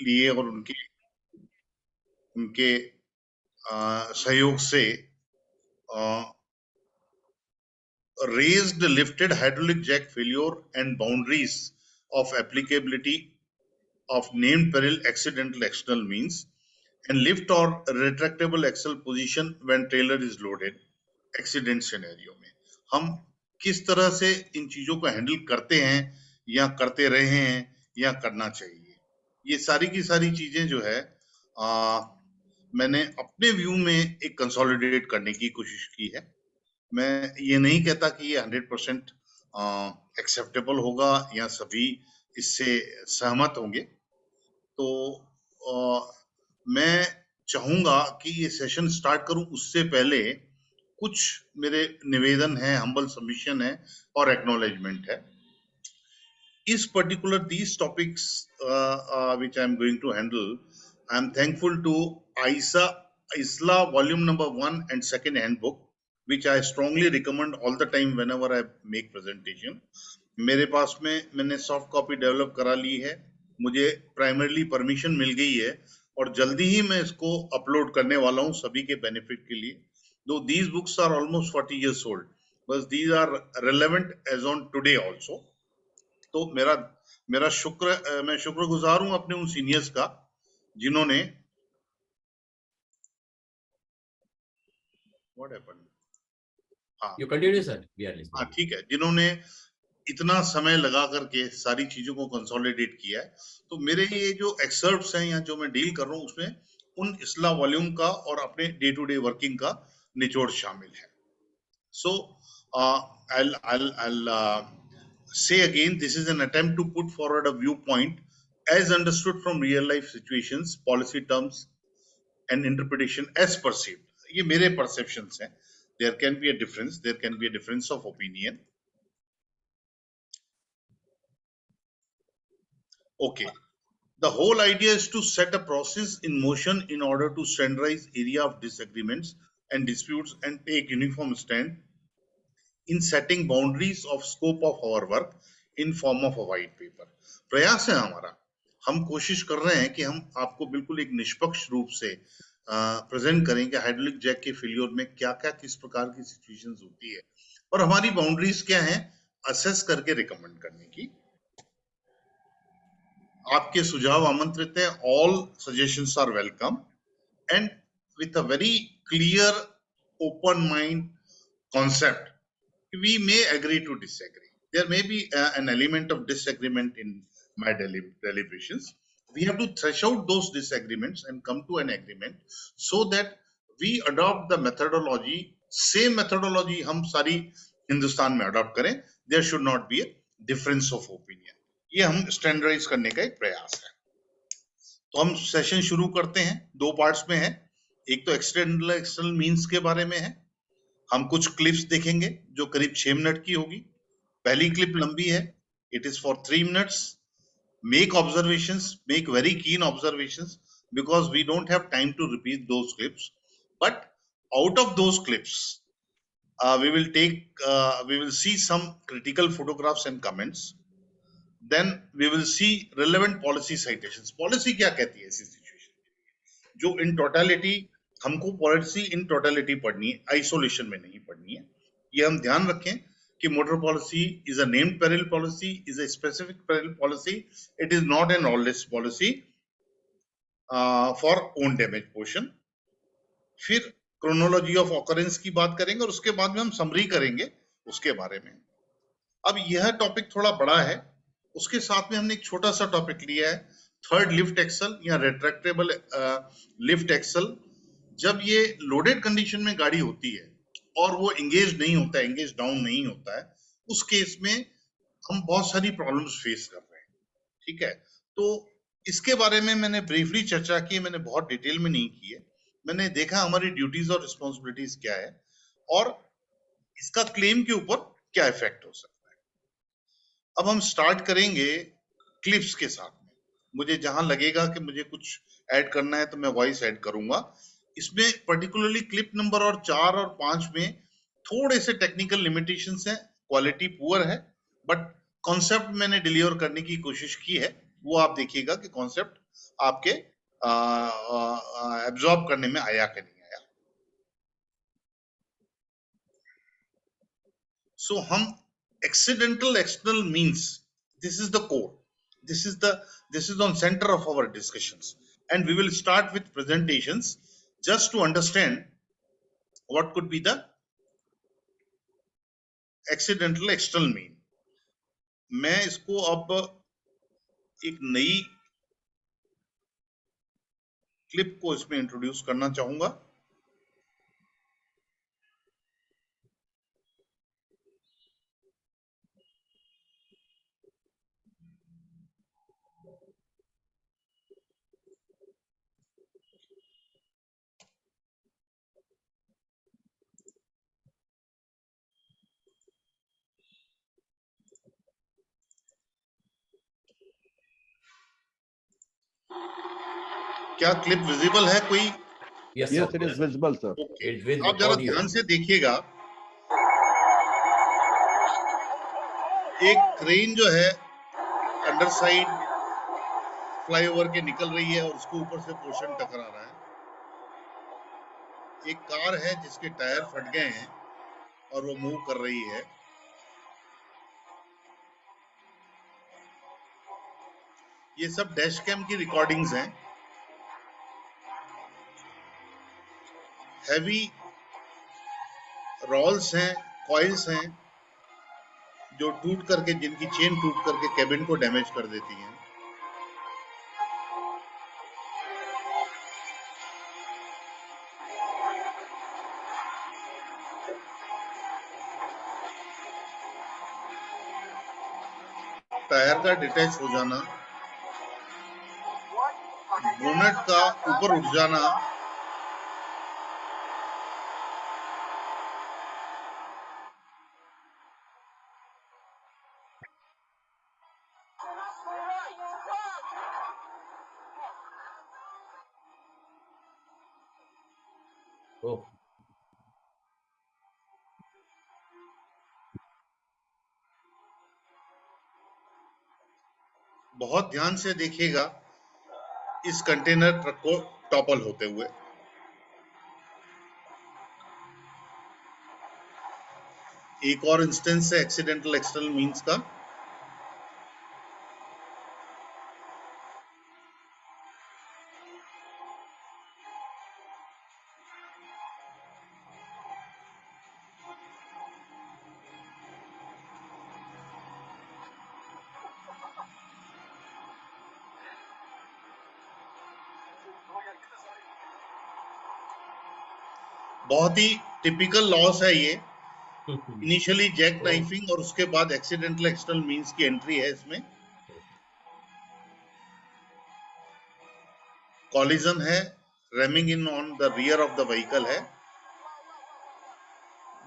लिए और उनके उनके सहयोग से raised lifted hydraulic jack failure and boundaries of applicability of named peril accidental external means and lift or retractable axle position when trailer is loaded accident scenario में हम किस तरह से इन चीजों को हैंडल करते हैं या करते रहे हैं या करना चाहिए, ये सारी की सारी चीजें जो है मैंने अपने व्यू में एक कंसोलिडेट करने की कोशिश की है। मैं ये नहीं कहता कि ये 100% एक्सेप्टेबल होगा या सभी इससे सहमत होंगे, तो मैं चाहूंगा कि ये सेशन स्टार्ट करूं उससे पहले कुछ मेरे निवेदन है, हम्बल सबमिशन है और एक्नॉलेजमेंट है। इस particular these topics which I am going to handle, I am thankful to ISLA volume number 1 and 2nd handbook, which I strongly recommend all the time whenever I make presentation. मेरे पास में मैंने soft copy develop करा ली है, मुझे primarily permission मिल गई है और जल्दी ही मैं इसको अपलोड करने वाला हूं सभी के बेनिफिट के लिए। दो these books are almost 40 years old, बस these are relevant as on today also. तो मैं शुक्रगुजार हूं अपने उन सीनियर्स का जिन्होंने what happened you continue sir, we are listening. ठीक है, जिन्होंने इतना समय लगा करके सारी चीजों को कंसोलिडेट किया है। तो मेरे ये जो एक्सर्प्ट्स हैं या जो मैं डील कर रहा हूं उसमें उन इसला वॉल्यूम का और अपने डे टू डे वर्किंग का निचोड़ शामिल है। सो I'll say again, this is an attempt to put forward a viewpoint as understood from real life situations, policy terms and interpretation as perceived. ये मेरे perceptions हैं. There can be a difference. There can be a difference of opinion. Okay. The whole idea is to set a process in motion in order to standardize area of disagreements and disputes and take uniform stand in setting boundaries of scope of our work in form of a white paper. प्रयास है हमारा, हम कोशिश कर रहे हैं कि हम आपको बिल्कुल एक निष्पक्ष रूप से प्रेजेंट करें कि हाइड्रोलिक जैक के फेलियर में क्या-क्या किस प्रकार की सिचुएशंस होती है और हमारी बाउंड्रीज क्या हैं असेस करके रिकमेंड करने की। आपके सुझाव आमंत्रित हैं, all suggestions are welcome and with a very clear open mind concept, we may agree to disagree. There may be an element of disagreement in my deliberations. We have to thresh out those disagreements and come to an agreement so that we adopt the methodology, same methodology हम सारी हिंदुस्तान में adopt करें. There should not be a difference of opinion. ये हम standardise करने का एक प्रयास है। तो हम सेशन शुरू करते हैं, दो पार्ट्स में है। एक तो एक्सटर्नल मींस के बारे में है, हम कुछ क्लिप्स देखेंगे जो करीब 6 मिनट की होगी। पहली क्लिप लंबी है, it is for 3 minutes. Make observations, make very keen observations because we don't have time to repeat those clips, but out of those clips we will see some critical photographs and comments. Then we will see relevant policy citations. Policy क्या कहती है ऐसी situation में, जो in totality हमको policy in totality पढ़नी है, isolation में नहीं पढ़नी है। ये हम ध्यान रखें कि motor policy is a named peril policy, is a specific peril policy, it is not an all risk policy for own damage portion. फिर क्रोनोलॉजी ऑफ ऑकरेंस की बात करेंगे और उसके बाद में हम समरी करेंगे उसके बारे में। अब यह टॉपिक थोड़ा बड़ा है, उसके साथ में हमने एक छोटा सा टॉपिक लिया है, थर्ड लिफ्ट एक्सल या रेट्रैक्टेबल लिफ्ट एक्सल। जब ये लोडेड कंडीशन में गाड़ी होती है और वो एंगेज नहीं होता है, एंगेज डाउन नहीं होता है, उस केस में हम बहुत सारी प्रॉब्लम्स फेस कर रहे हैं। ठीक है, तो इसके बारे में मैंने ब्रीफली चर्चा की, मैंने बहुत डिटेल में नहीं की है। मैंने देखा हमारी ड्यूटीज और रिस्पॉन्सिबिलिटीज क्या है और इसका क्लेम के ऊपर क्या इफेक्ट हो सकता है। अब हम स्टार्ट करेंगे क्लिप्स के साथ में। मुझे जहां लगेगा कि मुझे कुछ ऐड करना है तो मैं वॉइस ऐड करूंगा। इसमें पर्टिकुलरली क्लिप नंबर और 4 और 5 में थोड़े से टेक्निकल लिमिटेशंस हैं, क्वालिटी पुअर है, बट कॉन्सेप्ट मैंने डिलीवर करने की कोशिश की है। वो आप देखिएगा कि कॉन्सेप्ट आपके एब्जॉर्ब करने में आया कि नहीं आया। सो हम accidental external means, this is the core, this is on center of our discussions, and we will start with presentations just to understand what could be the accidental external mean. मैं इसको अब एक नई क्लिप को इसमें introduce करना चाहूंगा। क्या क्लिप विजिबल है कोई? Yes, Yes, sir. it is visible, sir. Okay, It's with आप जरा audio. ध्यान से देखिएगा। एक क्रेन जो है अंडर साइड फ्लाईओवर के निकल रही है और उसके ऊपर से पोर्शन टकरा रहा है। एक कार है जिसके टायर फट गए हैं और वो मूव कर रही है। ये सब डैश कैम की रिकॉर्डिंग्स हैं। हैवी रॉल्स हैं, कॉइल्स हैं जो टूट करके, जिनकी चेन टूट करके कैबिन को डैमेज कर देती हैं। टायर का डिटैच हो जाना, बोनेट का ऊपर उठ जाना, Oh, बहुत ध्यान से देखिएगा इस कंटेनर ट्रक को टॉपल होते हुए। एक और इंस्टेंस है एक्सीडेंटल एक्सटर्नल मीन्स का। बहुत ही टिपिकल लॉस है ये। इनिशियली जैक नाइफिंग और उसके बाद एक्सीडेंटल एक्सटर्नल मीन्स की एंट्री है इसमें। कॉलिजन है, rhyming in on the rear of the vehicle है।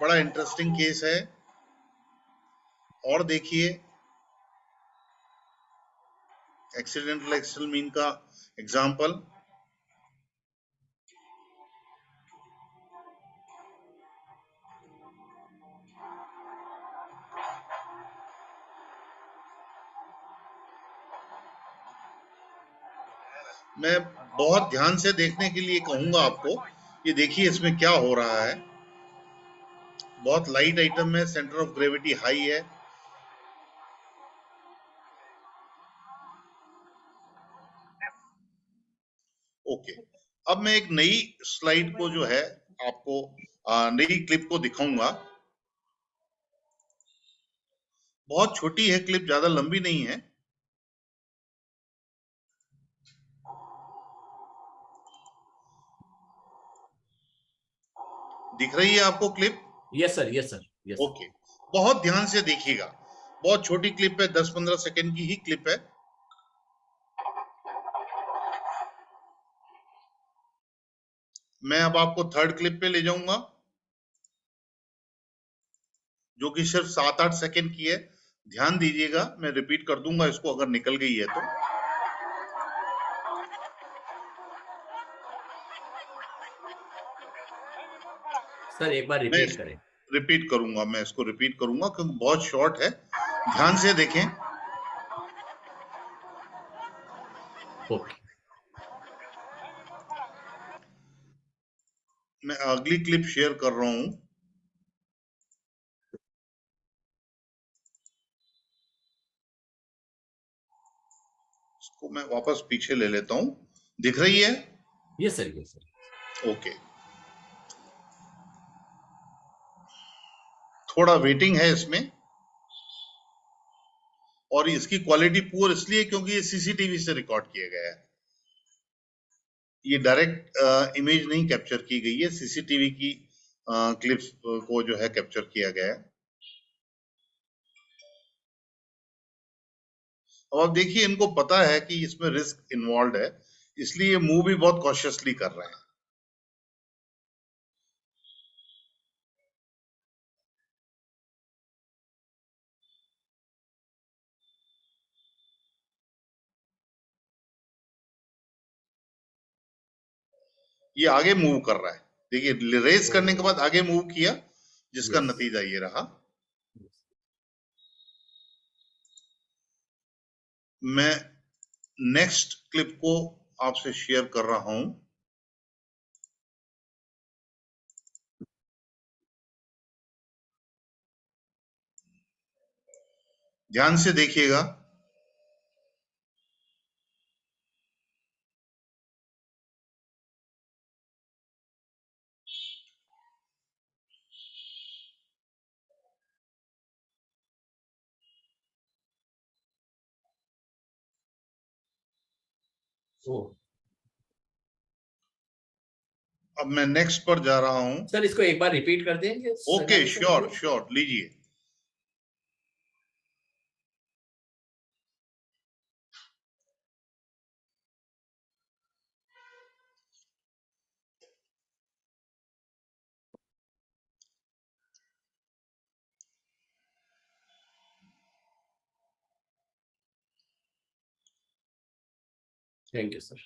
बड़ा इंटरेस्टिंग केस है। और देखिए एक्सीडेंटल एक्सटर्नल मीन का एग्जांपल। मैं बहुत ध्यान से देखने के लिए कहूंगा आपको। ये देखिए इसमें क्या हो रहा है। बहुत लाइट आइटम है, सेंटर ऑफ ग्रेविटी हाई है। ओके, अब मैं एक नई स्लाइड को जो है आपको नई क्लिप को दिखाऊंगा। बहुत छोटी है क्लिप, ज्यादा लंबी नहीं है। दिख रही है आपको clip? yes, sir. Yes, sir. Yes. Sir. Okay, बहुत ध्यान से देखिएगा। बहुत छोटी क्लिप है, 10-15 सेकंड की ही क्लिप है। मैं अब आपको थर्ड क्लिप पे ले जाऊंगा जो कि सिर्फ 7-8 सेकंड की है। ध्यान दीजिएगा, मैं रिपीट कर दूंगा इसको अगर निकल गई है तो। सर एक बार रिपीट करें। रिपीट करूंगा, मैं इसको रिपीट करूंगा क्योंकि बहुत शॉर्ट है। ध्यान से देखें। ओके। मैं अगली क्लिप शेयर कर रहा हूं। इसको मैं वापस पीछे ले लेता हूं। दिख रही है? Yes sir, yes sir. Okay, थोड़ा वेटिंग है इसमें, और इसकी क्वालिटी पुअर इसलिए क्योंकि ये सीसीटीवी से रिकॉर्ड किया गया है। ये डायरेक्ट इमेज नहीं कैप्चर की गई है, सीसीटीवी की क्लिप्स को जो है कैप्चर किया गया है। अब आप देखिए, इनको पता है कि इसमें रिस्क इन्वॉल्व है, इसलिए ये मूव भी बहुत कॉशियसली कर रहे हैं। ये आगे मूव कर रहा है, देखिए रेस करने के बाद आगे मूव किया, जिसका Yes. नतीजा ये रहा। मैं नेक्स्ट क्लिप को आपसे शेयर कर रहा हूं। ध्यान से देखिएगा। Oh. अब मैं नेक्स्ट पर जा रहा हूं। सर इसको एक बार रिपीट कर देंगे? ओके, श्योर श्योर, लीजिए। Thank you sir.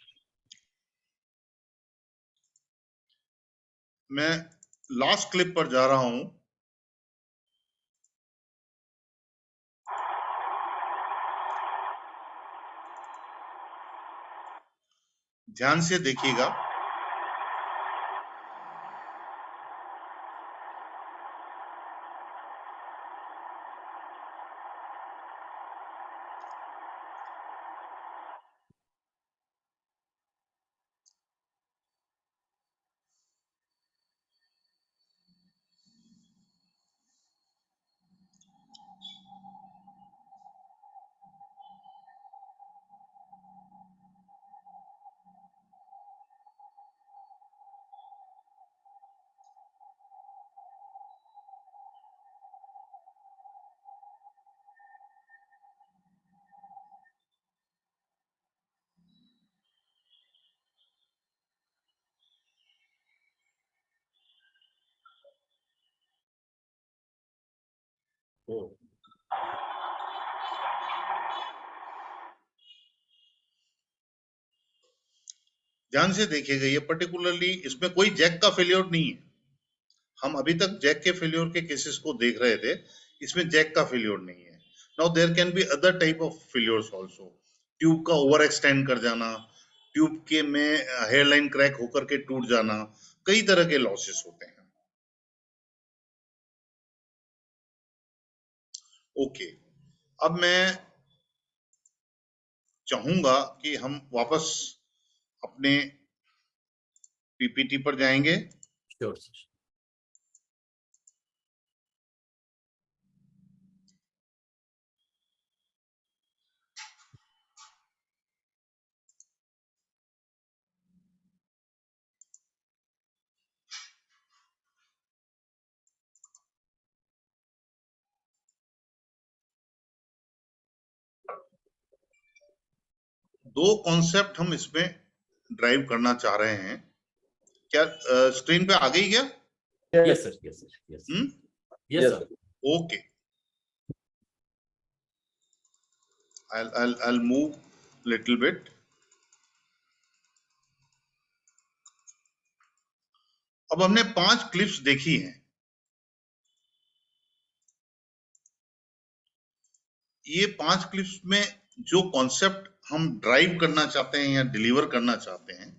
मैं लास्ट क्लिप पर जा रहा हूं। ध्यान से देखिएगा। Oh. ध्यान से देखिएगा, ये पर्टिकुलरली इसमें कोई जैक का फेलियर नहीं है। हम अभी तक जैक के फेलियर के केसेस को देख रहे थे, इसमें जैक का फेलियर नहीं है। Now there can be other type of failures also. Tube का ओवर एक्सटेंड कर जाना, ट्यूब के में हेयरलाइन क्रैक होकर के टूट जाना, कई तरह के लॉसेस होते हैं। ओके, अब मैं चाहूंगा कि हम वापस अपने पीपीटी पर जाएंगे। Sure sir. दो कॉन्सेप्ट हम इसमें ड्राइव करना चाह रहे हैं। क्या स्क्रीन पे आ गई क्या? Yes sir, yes sir, yes yes sir. Okay, I'll move little bit. अब हमने 5 क्लिप्स देखी हैं। ये 5 क्लिप्स में जो कॉन्सेप्ट हम ड्राइव करना चाहते हैं या डिलीवर करना चाहते हैं,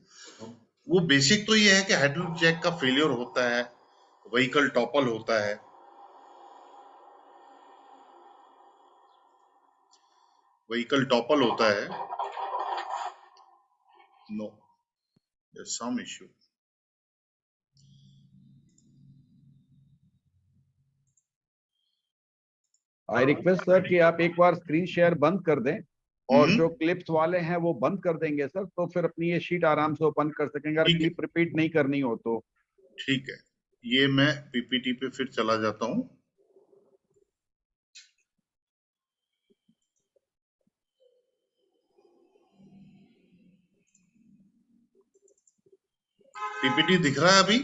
वो बेसिक तो ये है कि हाइड्रोलिक जैक का फेलियर होता है, व्हीकल टॉपल होता है, व्हीकल टॉपल होता है. No, there's some issue. I request sir कि आप एक बार स्क्रीन शेयर बंद कर दें और हम्म, जो क्लिप्स वाले हैं वो बंद कर देंगे सर, तो फिर अपनी ये शीट आराम से ओपन कर सकेंगे अगर ठीक है, क्लिप रिपीट नहीं करनी हो तो. ठीक है. ये मैं पीपीटी पे फिर चला जाता हूं. पीपीटी दिख रहा है अभी?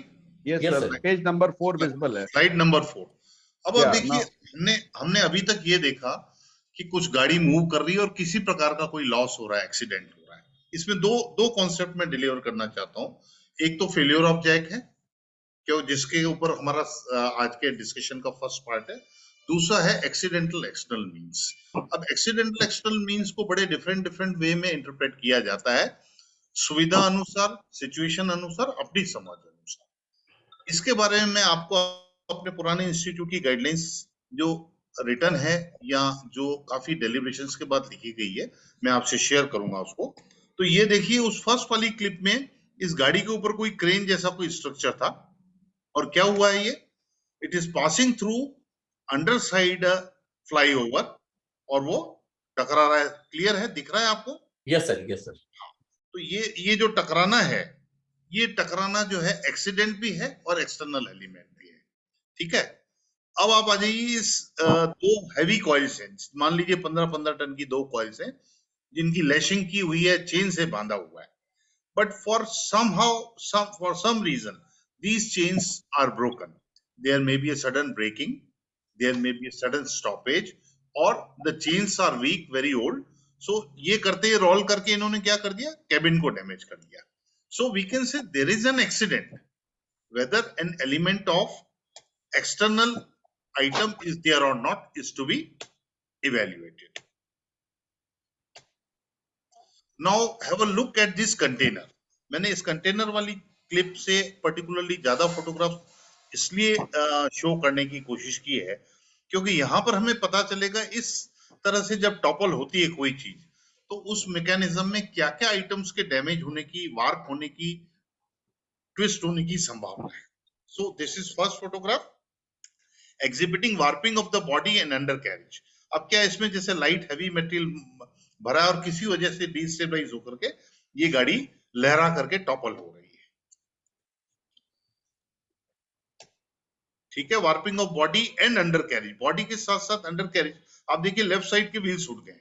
Yes Yes, sir, sir. Page number 4 visible है. Slide number 4. अब आप या देखिए, हमने अभी तक ये देखा कि कुछ गाड़ी मूव कर रही है और किसी प्रकार का कोई लॉस हो रहा है, एक्सीडेंट हो रहा है. इसमें दो कॉन्सेप्ट में डिलीवर करना चाहता हूं. एक तो फेलियर ऑफ जैक है, क्यों, जिसके ऊपर हमारा आज के डिस्कशन का फर्स्ट पार्ट है. दूसरा है एक्सीडेंटल एक्सटर्नल मींस. अब एक्सीडेंटल एक्सटर्नल मींस को बड़े डिफरेंट डिफरेंट वे में इंटरप्रेट किया जाता है, सुविधा अनुसार, सिचुएशन अनुसार, अपनी समझ अनुसार. इसके बारे में मैं आपको अपने पुराने इंस्टीट्यूट की गाइडलाइंस जो रिटर्न है या जो काफी डेलिब्रेशंस के बाद लिखी गई है, मैं आपसे शेयर करूंगा उसको. तो ये देखिए, उस फर्स्ट वाली क्लिप में इस गाड़ी के ऊपर कोई क्रेन जैसा कोई स्ट्रक्चर था और क्या हुआ है, ये it is passing through under side flyover और वो टकरा रहा है. क्लियर है, दिख रहा है आपको? Yes, sir. Yes, sir. तो ये जो टकराना है, ये टकराना जो है एक्सीडेंट भी है और एक्सटर्नल एलिमेंट भी है. ठीक है. अब आप आ जाइए इस दो हैवी कॉइल्स हैं, मान लीजिए 15-15 टन की दो कॉइल्स हैं जिनकी लैशिंग की हुई है, चेन से बांधा हुआ है. But for some reason, these chains are broken. There may be a sudden breaking, there may be a sudden stoppage, or the chains are weak, very old. So ये करते ही रोल करके इन्होंने क्या कर दिया, केबिन को डैमेज कर दिया. So we can say there is an accident, whether an element of external item is there or not is to be evaluated. Now have a look at this container. मैंने इस container वाली clip से particularly ज्यादा photograph इसलिए show करने की कोशिश की है क्योंकि यहाँ पर हमें पता चलेगा इस तरह से जब टॉपल होती है कोई चीज, तो उस मैकेनिज्म में क्या क्या आइटम्स के डैमेज होने की, वार्प होने की, ट्विस्ट होने की संभावना है. सो this is first photograph exhibiting warping of the body and under carriage. अब क्या इसमें जैसे लाइट हैवी मटेरियल भरा है और किसी वजह से डिस्टेबलाइज होकर के ये गाड़ी लहरा करके टॉपल हो रही है. ठीक है. Warping of body and under carriage, body के साथ साथ अंडर कैरेज. आप देखिए लेफ्ट साइड के व्हील्स उठ गए.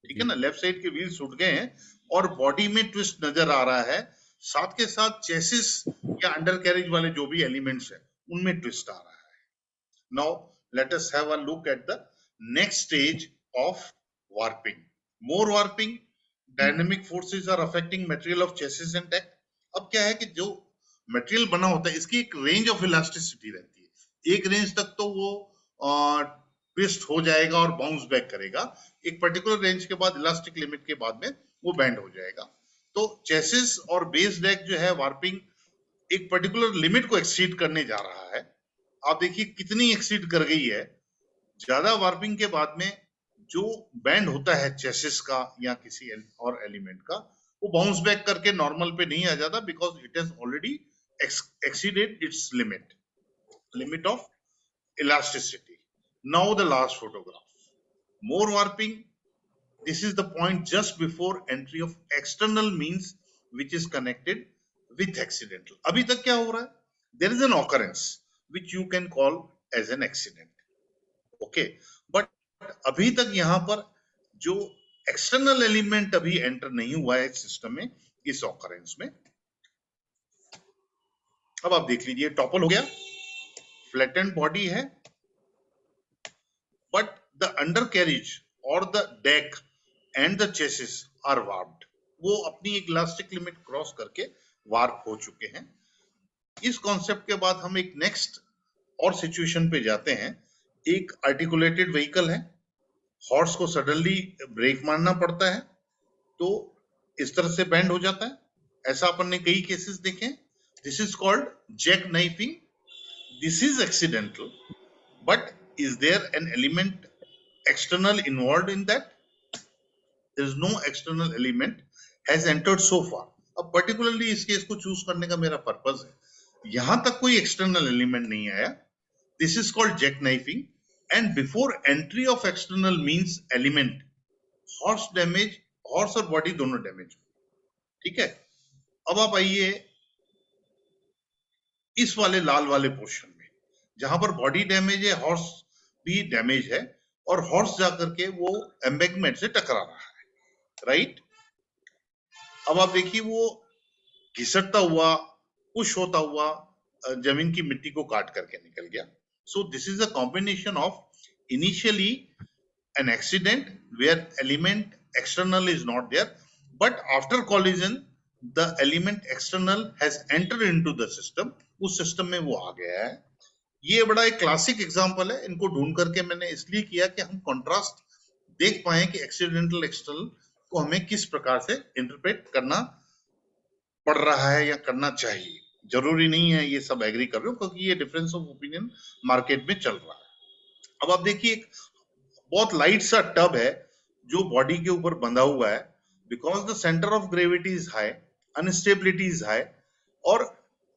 ठीक है ना, लेफ्ट साइड के व्हील्स उठ गए हैं और बॉडी में ट्विस्ट नजर आ रहा है. साथ के साथ चेसिस या अंडर कैरेज वाले जो भी एलिमेंट्स हैं उनमें ट्विस्ट आ रहा है. Now let us have a look at the next stage of warping. More warping, dynamic forces are affecting material of chassis and deck. अब क्या है कि जो मटेरियल बना होता है इसकी एक रेंज ऑफ इलास्टिसिटी रहती है. एक रेंज तक तो वो ट्विस्ट हो जाएगा और बाउंस बैक करेगा. एक पर्टिकुलर रेंज के बाद, इलास्टिक लिमिट के बाद में वो बैंड हो जाएगा. तो चेसिस और बेस डेक जो है वार्पिंग एक पर्टिकुलर लिमिट को एक्सीड करने जा रहा है. आप देखिए कितनी एक्सीड कर गई है. ज्यादा वार्पिंग के बाद में जो बैंड होता है चेसिस का या किसी और एलिमेंट का, वो बाउंस बैक करके नॉर्मल पे नहीं आ जाता because it has already exceeded it's limit of elasticity. Now the last photograph, more warping. This is the point just before entry of external means which is connected with accidental. अभी तक क्या हो रहा है? There is an occurrence which you can call as an accident. Okay, but अभी तक यहाँ पर जो एक्सटर्नल एलिमेंट अभी एंटर नहीं हुआ है सिस्टम में इस ऑकरेंस में. अब आप देख लीजिए, टॉपल हो गया, फ्लैटेंड बॉडी है, बट द अंडर कैरेज और the deck and the chassis are warped. वो अपनी एक इलास्टिक लिमिट क्रॉस करके वार्प हो चुके हैं. इस कॉन्सेप्ट के बाद हम एक नेक्स्ट और सिचुएशन पे जाते हैं. एक आर्टिकुलेटेड व्हीकल है, हॉर्स को सडनली ब्रेक मारना पड़ता है तो इस तरह से बैंड हो जाता है. ऐसा अपन ने कई केसेस देखे। This is called jackknifing. This is accidental, but is there an element external involved in that? There is no external element has entered so far. अब particularly इस केस को चूज करने का मेरा पर्पस है, यहां तक कोई external element नहीं आया. This is called jackknifing, and before entry of external means element, horse damage, horse और body दोनों damage. ठीक है, अब आप आइए इस वाले लाल वाले पोर्शन में, जहां पर बॉडी डैमेज है, हॉर्स भी डैमेज है, और हॉर्स जाकर के वो एम्बैंकमेंट से टकरा रहा है, राइट? अब आप देखिए वो घिसटता हुआ, पुश होता हुआ जमीन की मिट्टी को काट करके निकल गया. So this is a combination of initially an accident where element external is not there, but after collision the element external has entered into the system. उस सिस्टम में वो आ गया है. ये बड़ा एक क्लासिक एग्जांपल है. इनको ढूंढ करके मैंने इसलिए किया कि हम कंट्रास्ट देख पाए कि एक्सीडेंटल एक्सटर्नल को हमें किस प्रकार से इंटरप्रेट करना पड़ रहा है या करना चाहिए. जरूरी नहीं है ये सब एग्री कर रहे हो, क्योंकि ये डिफरेंस ऑफ ओपिनियन मार्केट में चल रहा है. अब आप देखिए एक बहुत लाइट सा टब है जो बॉडी के ऊपर बंधा हुआ है. Because the centre of gravity is high, instability is high, और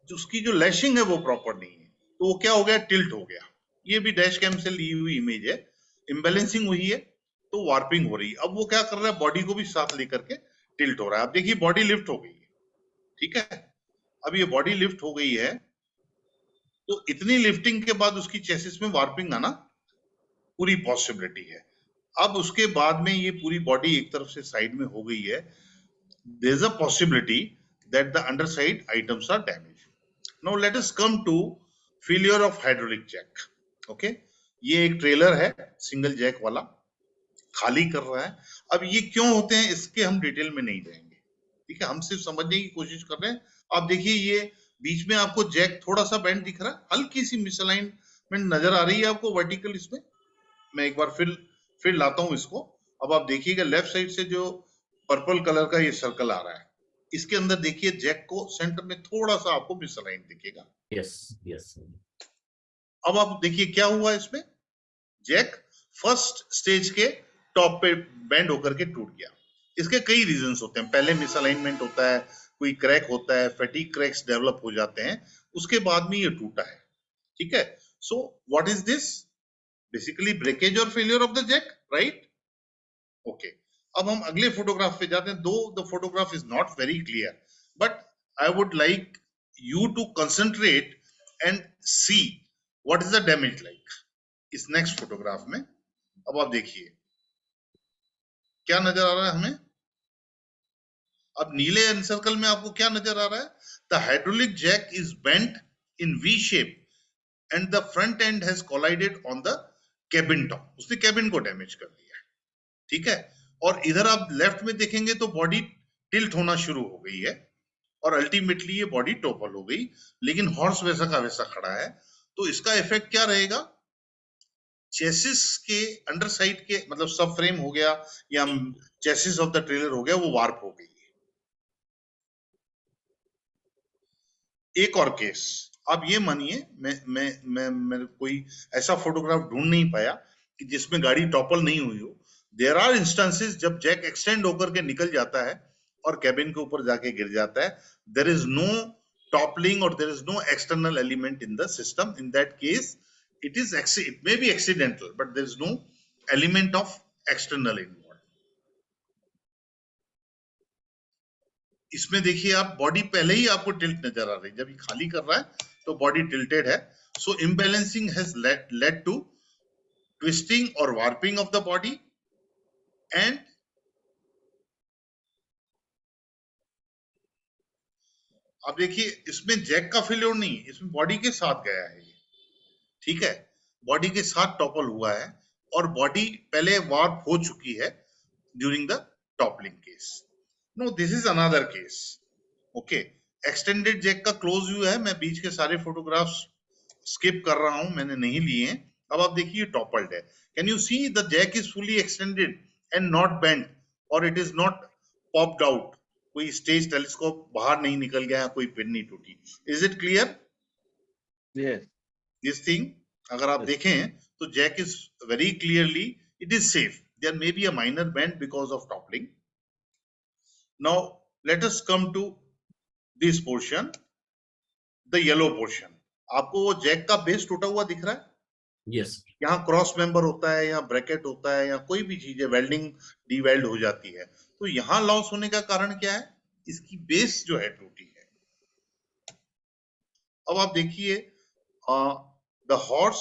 उसकी जो लैशिंग है वो प्रॉपर नहीं है, तो वो क्या हो गया, टिल्ट हो गया. ये भी डैश कैम से ली हुई इमेज है. इम्बैलेंसिंग हुई है तो वार्पिंग हो रही है. अब वो क्या कर रहा है, बॉडी को भी साथ लेकर के टिल्ट हो रहा है. अब देखिए बॉडी लिफ्ट हो गई है, ठीक है. अब ये बॉडी लिफ्ट हो गई है, तो इतनी लिफ्टिंग के बाद उसकी चेसिस में वार्पिंग आना पूरी पॉसिबिलिटी है. अब उसके बाद में ये पूरी बॉडी एक तरफ से साइड में हो गई है. There is a possibility that the underside items are damage. Now let us come to failure of hydraulic jack. Okay, ये एक ट्रेलर है सिंगल जैक वाला, खाली कर रहा है. अब ये क्यों होते हैं इसके हम डिटेल में नहीं जाएंगे, ठीक है. हम सिर्फ समझने की कोशिश कर रहे हैं. आप देखिए ये बीच में आपको जैक थोड़ा सा बेंड दिख रहा है, हल्की सी मिसअलाइनमेंट नजर आ रही है आपको वर्टिकल. इसमें मैं एक बार फिर लाता हूं इसको. अब आप देखिएगा लेफ्ट साइड से जो पर्पल कलर का ये सर्कल आ रहा है, इसके अंदर देखिए जैक को सेंटर में थोड़ा सा आपको मिसअलाइन दिखेगा. Yes yes. अब आप देखिए क्या हुआ इसमें, जैक फर्स्ट स्टेज के टॉप पे बेंड होकर के टूट गया. इसके कई रीजंस होते हैं. पहले मिसअलाइनमेंट होता है, कोई क्रैक होता है, फैटिग क्रैक्स डेवलप हो जाते हैं, उसके बाद में ये टूटा है, ठीक है. So what is this, basically breakage और failure of the jack, right? Okay, अब हम अगले फोटोग्राफ पे जाते हैं. Though the photograph is not very clear, but I would like you to concentrate and see what is the damage like इस next photograph में. अब आप देखिए क्या नजर आ रहा है हमें. अब नीले सर्कल में आपको क्या नजर आ रहा है, the hydraulic jack is bent in V shape and the front end has collided on the cabin top. उसने केबिन को डैमेज कर दिया, ठीक है. और इधर आप लेफ्ट में देखेंगे तो बॉडी टिल्ट होना शुरू हो गई है, और अल्टीमेटली ये बॉडी टॉपल हो गई, लेकिन हॉर्स वैसा का वैसा खड़ा है. तो इसका इफेक्ट क्या रहेगा, चेसिस के अंडर साइड के, मतलब सब फ्रेम हो गया या चेसिस ऑफ द ट्रेलर हो गया, वो वार्प हो गई. एक और केस, आप ये मानिए मैं कोई ऐसा फोटोग्राफ ढूंढ नहीं पाया कि जिसमें गाड़ी टॉपल नहीं हुई हो. देयर आर इंस्टेंसेस जब जैक एक्सटेंड होकर के निकल जाता है और कैबिन के ऊपर जाके गिर जाता है. देयर इज नो टॉपलिंग और there is no external element in the system. In that case it may be accidental, but there is no element of external involved. इसमें देखिए आप बॉडी पहले ही आपको टिल्ट नजर आ रही है, जब ये खाली कर रहा है तो बॉडी टिल्टेड है. सो imbalancing has led to twisting or warping of the body, and आप देखिए इसमें जैक का फेल्योर नहीं, इसमें बॉडी के साथ गया है ये, ठीक है. बॉडी के साथ टॉपल हुआ है और बॉडी पहले वार्प हो चुकी है during the toppling case. No, this is another case. Okay, extended jack का क्लोज व्यू है. मैं बीच के सारे फोटोग्राफ्स स्किप कर रहा हूं, मैंने नहीं लिए. अब आप देखिए टॉपल्ड है. Can you see the jack is fully extended and not bent, और it is not popped out. कोई स्टेज टेलीस्कोप बाहर नहीं निकल गया, कोई पिन नहीं टूटी. Is it clear? Yes. This thing अगर आप Yes. देखें तो jack is very clearly, it is safe. There may be a minor bend because of toppling. Now let us come to this portion, the yellow portion. आपको वो Jack का base टूटा हुआ दिख रहा है? Yes. यहाँ क्रॉस मेंबर होता है, यहाँ ब्रैकेट होता है, या कोई भी चीज है, वेल्डिंग डी वेल्ड हो जाती है. तो यहाँ लॉस होने का कारण क्या है? इसकी बेस जो है टूटी है. अब आप देखिए the horse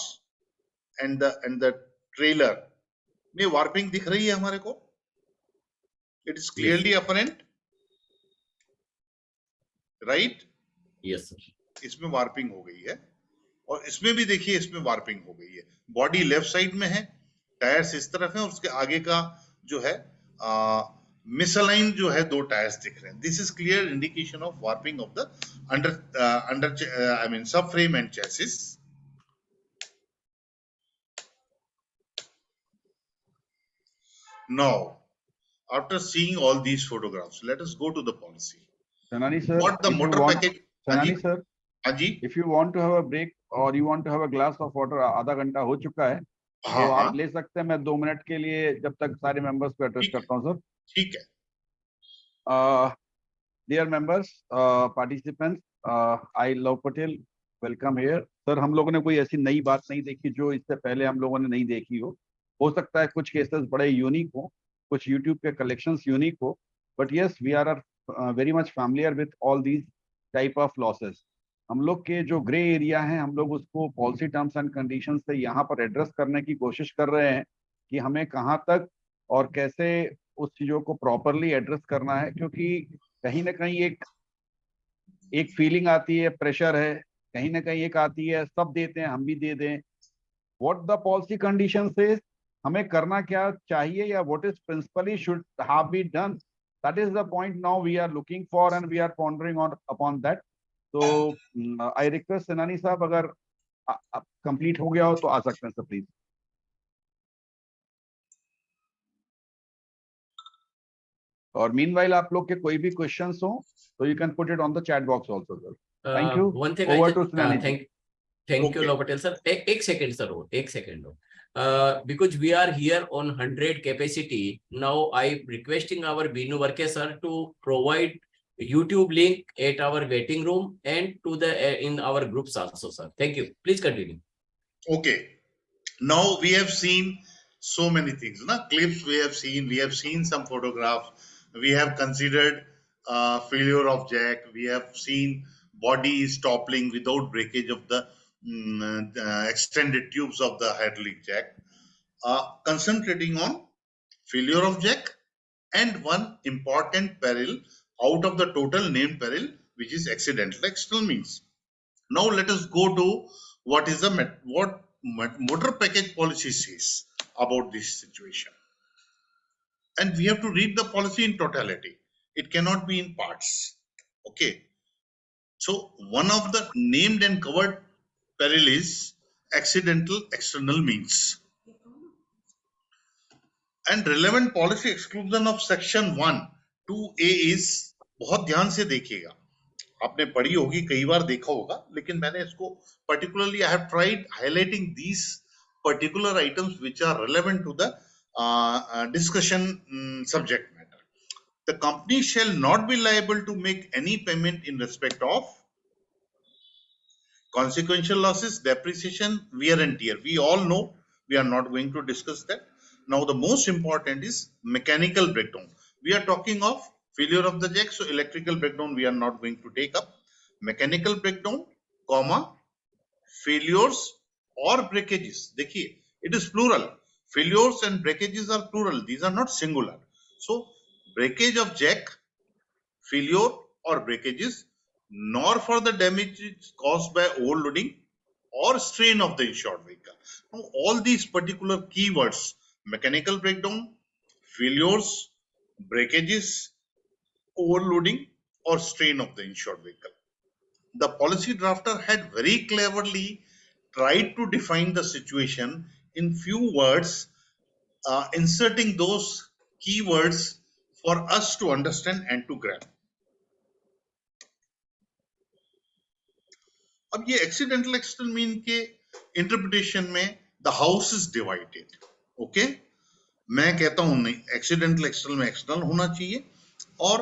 and the trailer में वार्पिंग दिख रही है हमारे को. It is clearly apparent, right? Yes, sir. इसमें वार्पिंग हो गई है, और इसमें भी देखिए इसमें वार्पिंग हो गई है. बॉडी लेफ्ट साइड में है, टायर्स इस तरफ है, और उसके आगे का जो है मिसअलाइन जो है, दो टायर्स दिख रहे हैं. This is clear indication of warping of the under I mean sub frame and chassis. Now, after seeing all these photographs, let us go to the policy. Sanani sir, What the if you motor want, package? Sanani sir, Haji? if you want to have a break or you want to have a glass of water, आधा घंटा हो चुका है, हाँ तो हाँ आप ले सकते हैं. मैं 2 मिनट के लिए जब तक सारे मेंबर्स को एड्रेस ठीक है. करता हूं सर. ठीक है. Dear members, participants, I love Patel, welcome here. Sir, हम लोगों ने कोई ऐसी नई बात नहीं देखी जो इससे पहले हम लोगों ने नहीं देखी हो सकता है कुछ केसेस बड़े यूनिक हो, कुछ यूट्यूब के कलेक्शंस यूनिक हो, but yes we are very much familiar with all these type of losses. हम लोग के जो ग्रे एरिया है, हम लोग उसको पॉलिसी टर्म्स एंड कंडीशंस से यहाँ पर एड्रेस करने की कोशिश कर रहे हैं कि हमें कहाँ तक और कैसे उस चीजों को प्रॉपरली एड्रेस करना है, क्योंकि कहीं ना कहीं एक फीलिंग आती है, प्रेशर है, कहीं ना कहीं एक आती है, सब देते हैं हम भी दे दें. व्हाट द पॉलिसी कंडीशन से हमें करना क्या चाहिए, या what is principally should have be done, that is the point now we are looking for and we are pondering on upon that. तो आई रिक्वेस्ट सेनानी साहब, अगर कंप्लीट हो गया हो तो आ सकते हैं सर प्लीज. और मीनवाइल आप लोग के कोई भी क्वेश्चंस हो तो you can put it on the chat box also sir. Thank you. One thing over to Senani. thank you, Okay. Love Patel sir. एक second sir, एक second. Because we are here on 100 capacity, now I requesting our Binu Varke sir to provide YouTube link at our waiting room and to the in our groups also, sir. Thank you. Please continue. Okay. Now we have seen so many things, na? Clips we have seen some photographs, we have considered failure of jack, we have seen body is toppling without breakage of the extended tubes of the hydraulic jack. Concentrating on failure of jack and one important peril out of the total named peril, which is accidental external means. Now let us go to what is the what motor package policy says about this situation. And we have to read the policy in totality. It cannot be in parts. Okay. So one of the named and covered peril is accidental external means. And relevant policy exclusion of section 1 2A is, बहुत ध्यान से देखिएगा, आपने पढ़ी होगी, कई बार देखा होगा, लेकिन मैंने इसको particularly I have tried highlighting these particular items which are relevant to the discussion subject matter. The company shall not be liable to make any payment in respect of consequential losses, depreciation, wear and tear. We all know, we are not going to discuss that. Now the most important is mechanical breakdown. We are talking of failure of the jack, so electrical breakdown we are not going to take up. Mechanical breakdown, comma, failures or breakages. देखिए, it is plural. Failures and breakages are plural. These are not singular. So breakage of jack, failure or breakages, nor for the damage caused by overloading or strain of the insured vehicle. Now, all these particular keywords, mechanical breakdown, failures, breakages, overloading or strain of the insured vehicle. The policy drafter had very cleverly tried to define the situation in few words, inserting those keywords for us to understand and to grasp. अब ये accidental external mean के interpretation में the house is divided. Okay, मैं कहता हूं नहीं, accidental external में external होना चाहिए. और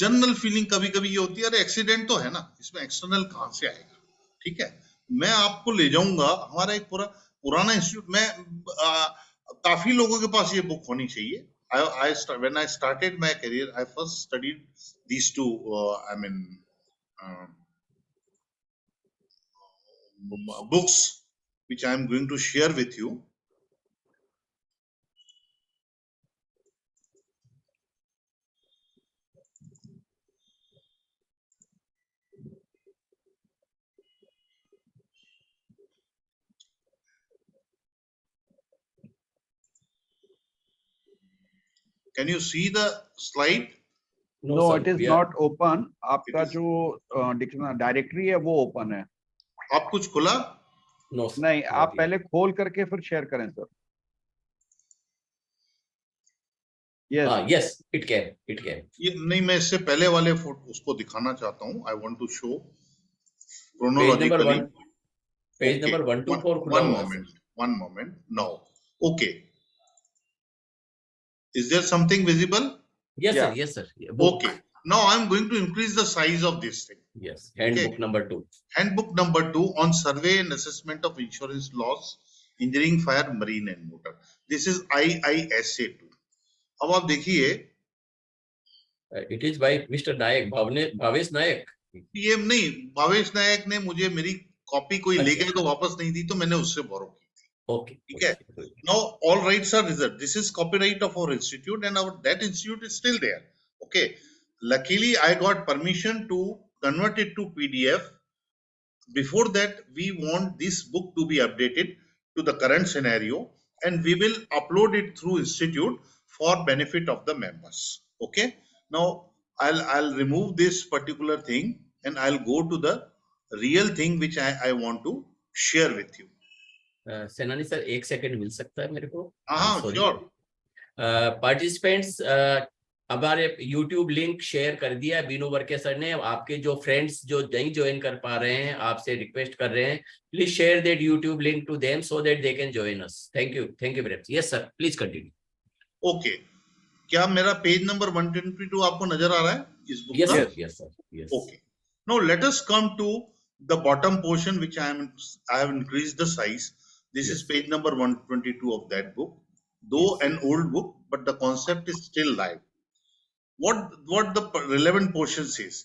जनरल फीलिंग कभी कभी ये होती है, अरे एक्सीडेंट तो है ना, इसमें एक्सटर्नल कहां से आएगा. ठीक है, मैं आपको ले जाऊंगा हमारा एक पुराना इंस्टीट्यूट में. काफी लोगों के पास ये बुक होनी चाहिए. When I started my career, I first studied these two. Books which I am going to share with you. Can you see the slide? No, sir, it is we are- not open. आपका is- जो directory है वो open है. आप कुछ खुला? No, sir, नहीं, not आप yet. पहले खोल करके फिर शेयर करें sir. Yes. Yes, it can. ये नहीं, मैं इससे पहले वाले फोटो उसको दिखाना चाहता हूँ. I want to show Page number chronologically. 1. Page number 1 to 4 खुला One हुआ है, sir. moment. Now, okay. Is there something visible? Yes, Yeah. sir. Yes, sir. Book. Okay. Now I am going to increase the size of this thing. Yes. Handbook Okay. number 2. Handbook number 2 on survey and assessment of insurance loss, engineering, fire, marine and motor. This is IISA 2. अब आप देखिए, It is by Mr. Nayak, Bhavesh Nayak. ये नहीं, भावेश नायक ने मुझे मेरी copy कोई ले अच्छा। गए तो वापस नहीं दी, तो मैंने उससे बोरो की. Okay. ठीक है. Now all rights are reserved. This is copyright of our institute, and that institute is still there. Okay. Luckily, I got permission to convert it to PDF. Before that, we want this book to be updated to the current scenario, and we will upload it through institute for benefit of the members. Okay. Now I'll remove this particular thing and I'll go to the real thing which I want to share with you. सेनानी sir 1 second मिल सकता है मेरे को? हाँ, Sorry. sure. Participants, हमारे YouTube link share कर दिया है बीनू वर्के सर ने. आपके जो फ्रेंड्स जो नहीं ज्वाइन कर पा रहे हैं, आपसे रिक्वेस्ट कर रहे हैं, please share that YouTube link to them so that they can join us. Thank you very much. Yes sir, please continue. Okay, क्या मेरा पेज नंबर 122 आपको नजर आ रहा है इस बुक यस का? Sir, yes sir, yes. Okay. Now let us come to the bottom portion which I have increased the size. This is Yes. page number 122 of that book. Though Yes. an old book, but the concept is still live. What the relevant portion says: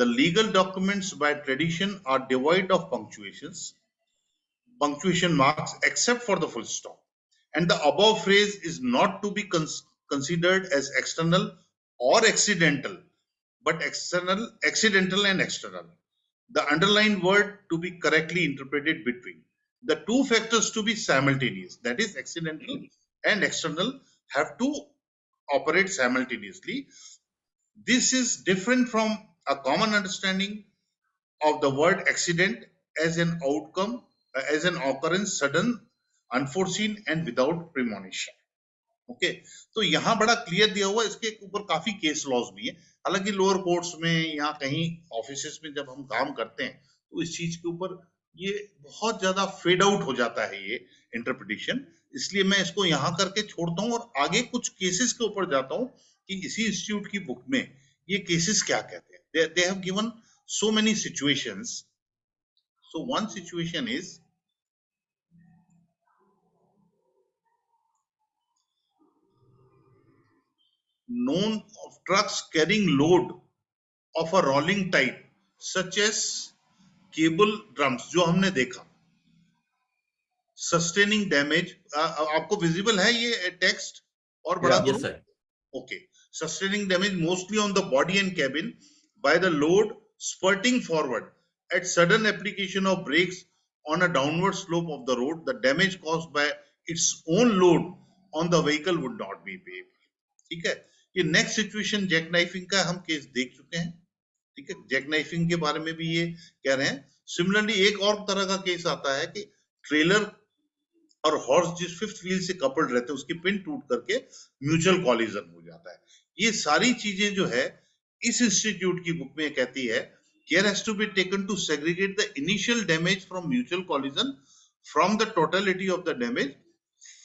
the legal documents by tradition are devoid of punctuation marks except for the full stop. And the above phrase is not to be considered as external or accidental, but accidental and external. The underlined word to be correctly interpreted between. The two factors to be simultaneous, that is accidental and external, have to operate simultaneously. This is different from a common understanding of the word accident as an outcome, as an occurrence, sudden, unforeseen and without premonition. Okay, तो यहाँ बड़ा clear दिया हुआ है. इसके ऊपर काफी case laws भी है. हालांकि लोअर कोर्ट्स में या कहीं ऑफिसेस में जब हम काम करते हैं तो इस चीज के ऊपर ये बहुत ज्यादा फेड आउट हो जाता है ये इंटरप्रिटेशन. इसलिए मैं इसको यहाँ करके छोड़ता हूँ और आगे कुछ केसेस के ऊपर जाता हूँ कि इसी इंस्टीट्यूट की बुक में ये केसेस क्या कहते हैं. They have given so many situations. So one situation is known of trucks carrying load of a rolling type such as cable drums, जो हमने देखा. Sustaining damage, आपको visible है ये टेक्स्ट और बड़ा Yes sir. Okay. Sustaining damage mostly on the body and cabin by the load spurting forward at sudden application of brakes on a downward slope of the road. The damage caused by its own load on the vehicle would not be payable. ठीक है. ये next situation Jack नाइफिंग का हम case देख चुके हैं. ठीक है, जैक नाइफिंग के बारे में भी ये कह रहे हैं. सिमिलरली एक और तरह का केस आता है कि ट्रेलर और हॉर्स जिस फिफ्थ व्हील से कपल्ड रहते हैं उसकी पिन टूट करके म्यूचुअल कॉलिजन हो जाता है. ये सारी चीजें जो है इस इंस्टीट्यूट की बुक में कहती है care has to be taken to segregate the initial damage from mutual collision from the totality of the damage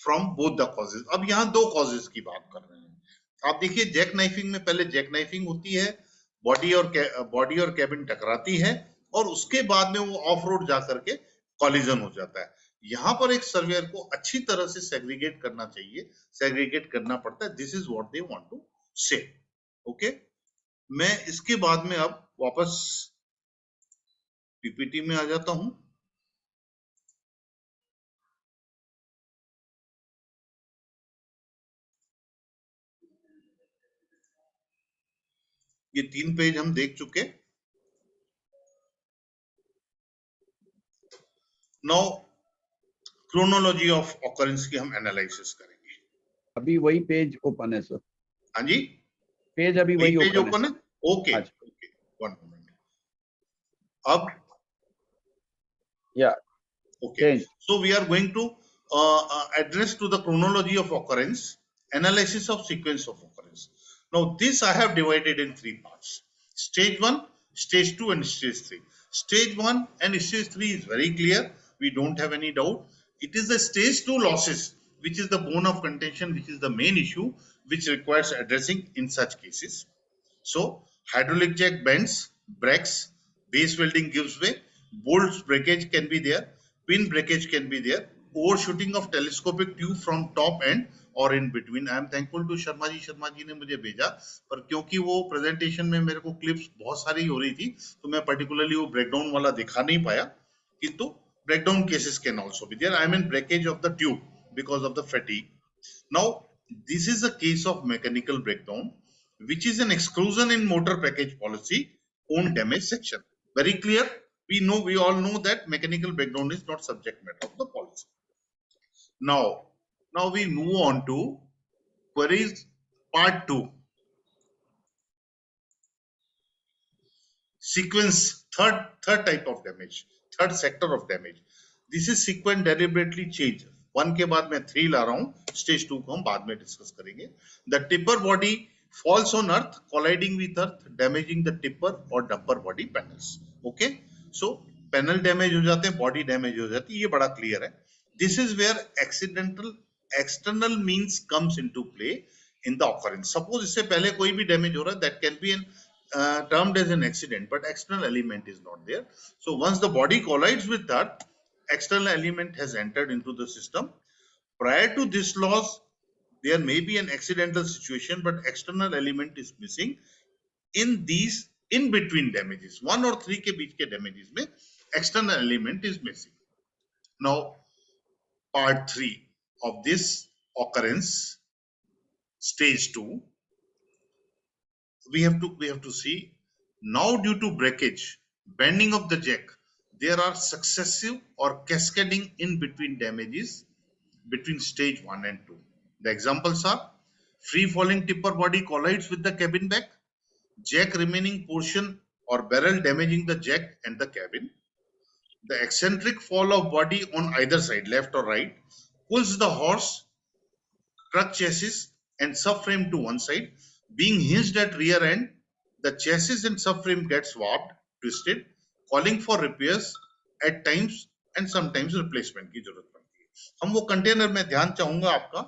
from both the causes. अब यहाँ दो causes की बात कर रहे हैं। आप देखिए जैक नाइफिंग में पहले जैक नाइफिंग होती है, बॉडी और कैबिन टकराती है और उसके बाद में वो ऑफ रोड जाकर के कॉलिजन हो जाता है। यहाँ पर एक सर्वेयर को अच्छी तरह से सेग्रीगेट करना चाहिए, सेग्रीगेट करना पड़ता है। This is what they want to say. Okay, मैं इसके बाद में अब वापस पीपीटी में आ जाता हूं। ये 3 पेज हम देख चुके। नाउ क्रोनोलॉजी ऑफ ऑकरेंस की हम एनालिसिस करेंगे। अभी वही पेज ओपन है सर। हाँ जी, पेज अभी वही पेज ओपन है। Okay, one moment. अब या okay, so we are going to address to the chronology of occurrence, analysis of sequence of occurrence. Now this I have divided in 3 parts: stage 1, stage 2 and stage 3. Stage 1 and stage 3 is very clear, we don't have any doubt. It is the stage 2 losses which is the bone of contention, which is the main issue which requires addressing in such cases. So hydraulic jack bends, breaks, base welding gives way, bolts breakage can be there, pin breakage can be there, overshooting of telescopic tube from top end or in between. I am thankful to Sharma ji ने मुझे भेजा, पर क्योंकि वो presentation में मेरे को clips बहुत सारी हो रही थी तो मैं पर्टिकुलरली वो ब्रेकडाउन वाला दिखा नहीं पाया, किंतु breakdown cases can also be there. I mean breakage of the tube because of the fatigue. Now this is a case of mechanical breakdown which is an exclusion in motor package policy on damage section. Very clear. We all know that mechanical breakdown is not subject matter of the policy. Now we move on to queries part 2. Sequence, third type of damage, third sector of damage. This is sequence deliberately changed. 1 के बाद मैं 3 ला रहा हूं, stage 2 को हम बाद में discuss करेंगे. The tipper body falls on earth, colliding with earth, damaging the tipper or dumper body panels. Okay, so panel damage हो जाते हैं, body damage हो जाती है, ये बड़ा clear है. This is where accidental external means comes into play in the occurrence. Suppose इससे पहले कोई भी damage हो रहा है, that can be an termed as an accident, but external element is not there. So once the body collides with that, external element has entered into the system. Prior to this loss, there may be an accidental situation, but external element is missing. In these in between damages, 1 और 3 के बीच के damages में external element is missing. Now part 3 of this occurrence, stage 2, we have to see. Now due to breakage, bending of the jack, there are successive or cascading in between damages between stage 1 and 2. The examples are: free falling tipper body collides with the cabin back, jack remaining portion or barrel damaging the jack and the cabin, the eccentric fall of body on either side, left or right, pulls the horse, truck chassis and subframe to one side, being hinged at rear end, the chassis and subframe gets warped, twisted, calling for repairs at times and sometimes replacement की जरूरत पड़ती है. हम वो container में ध्यान चाहूंगा आपका,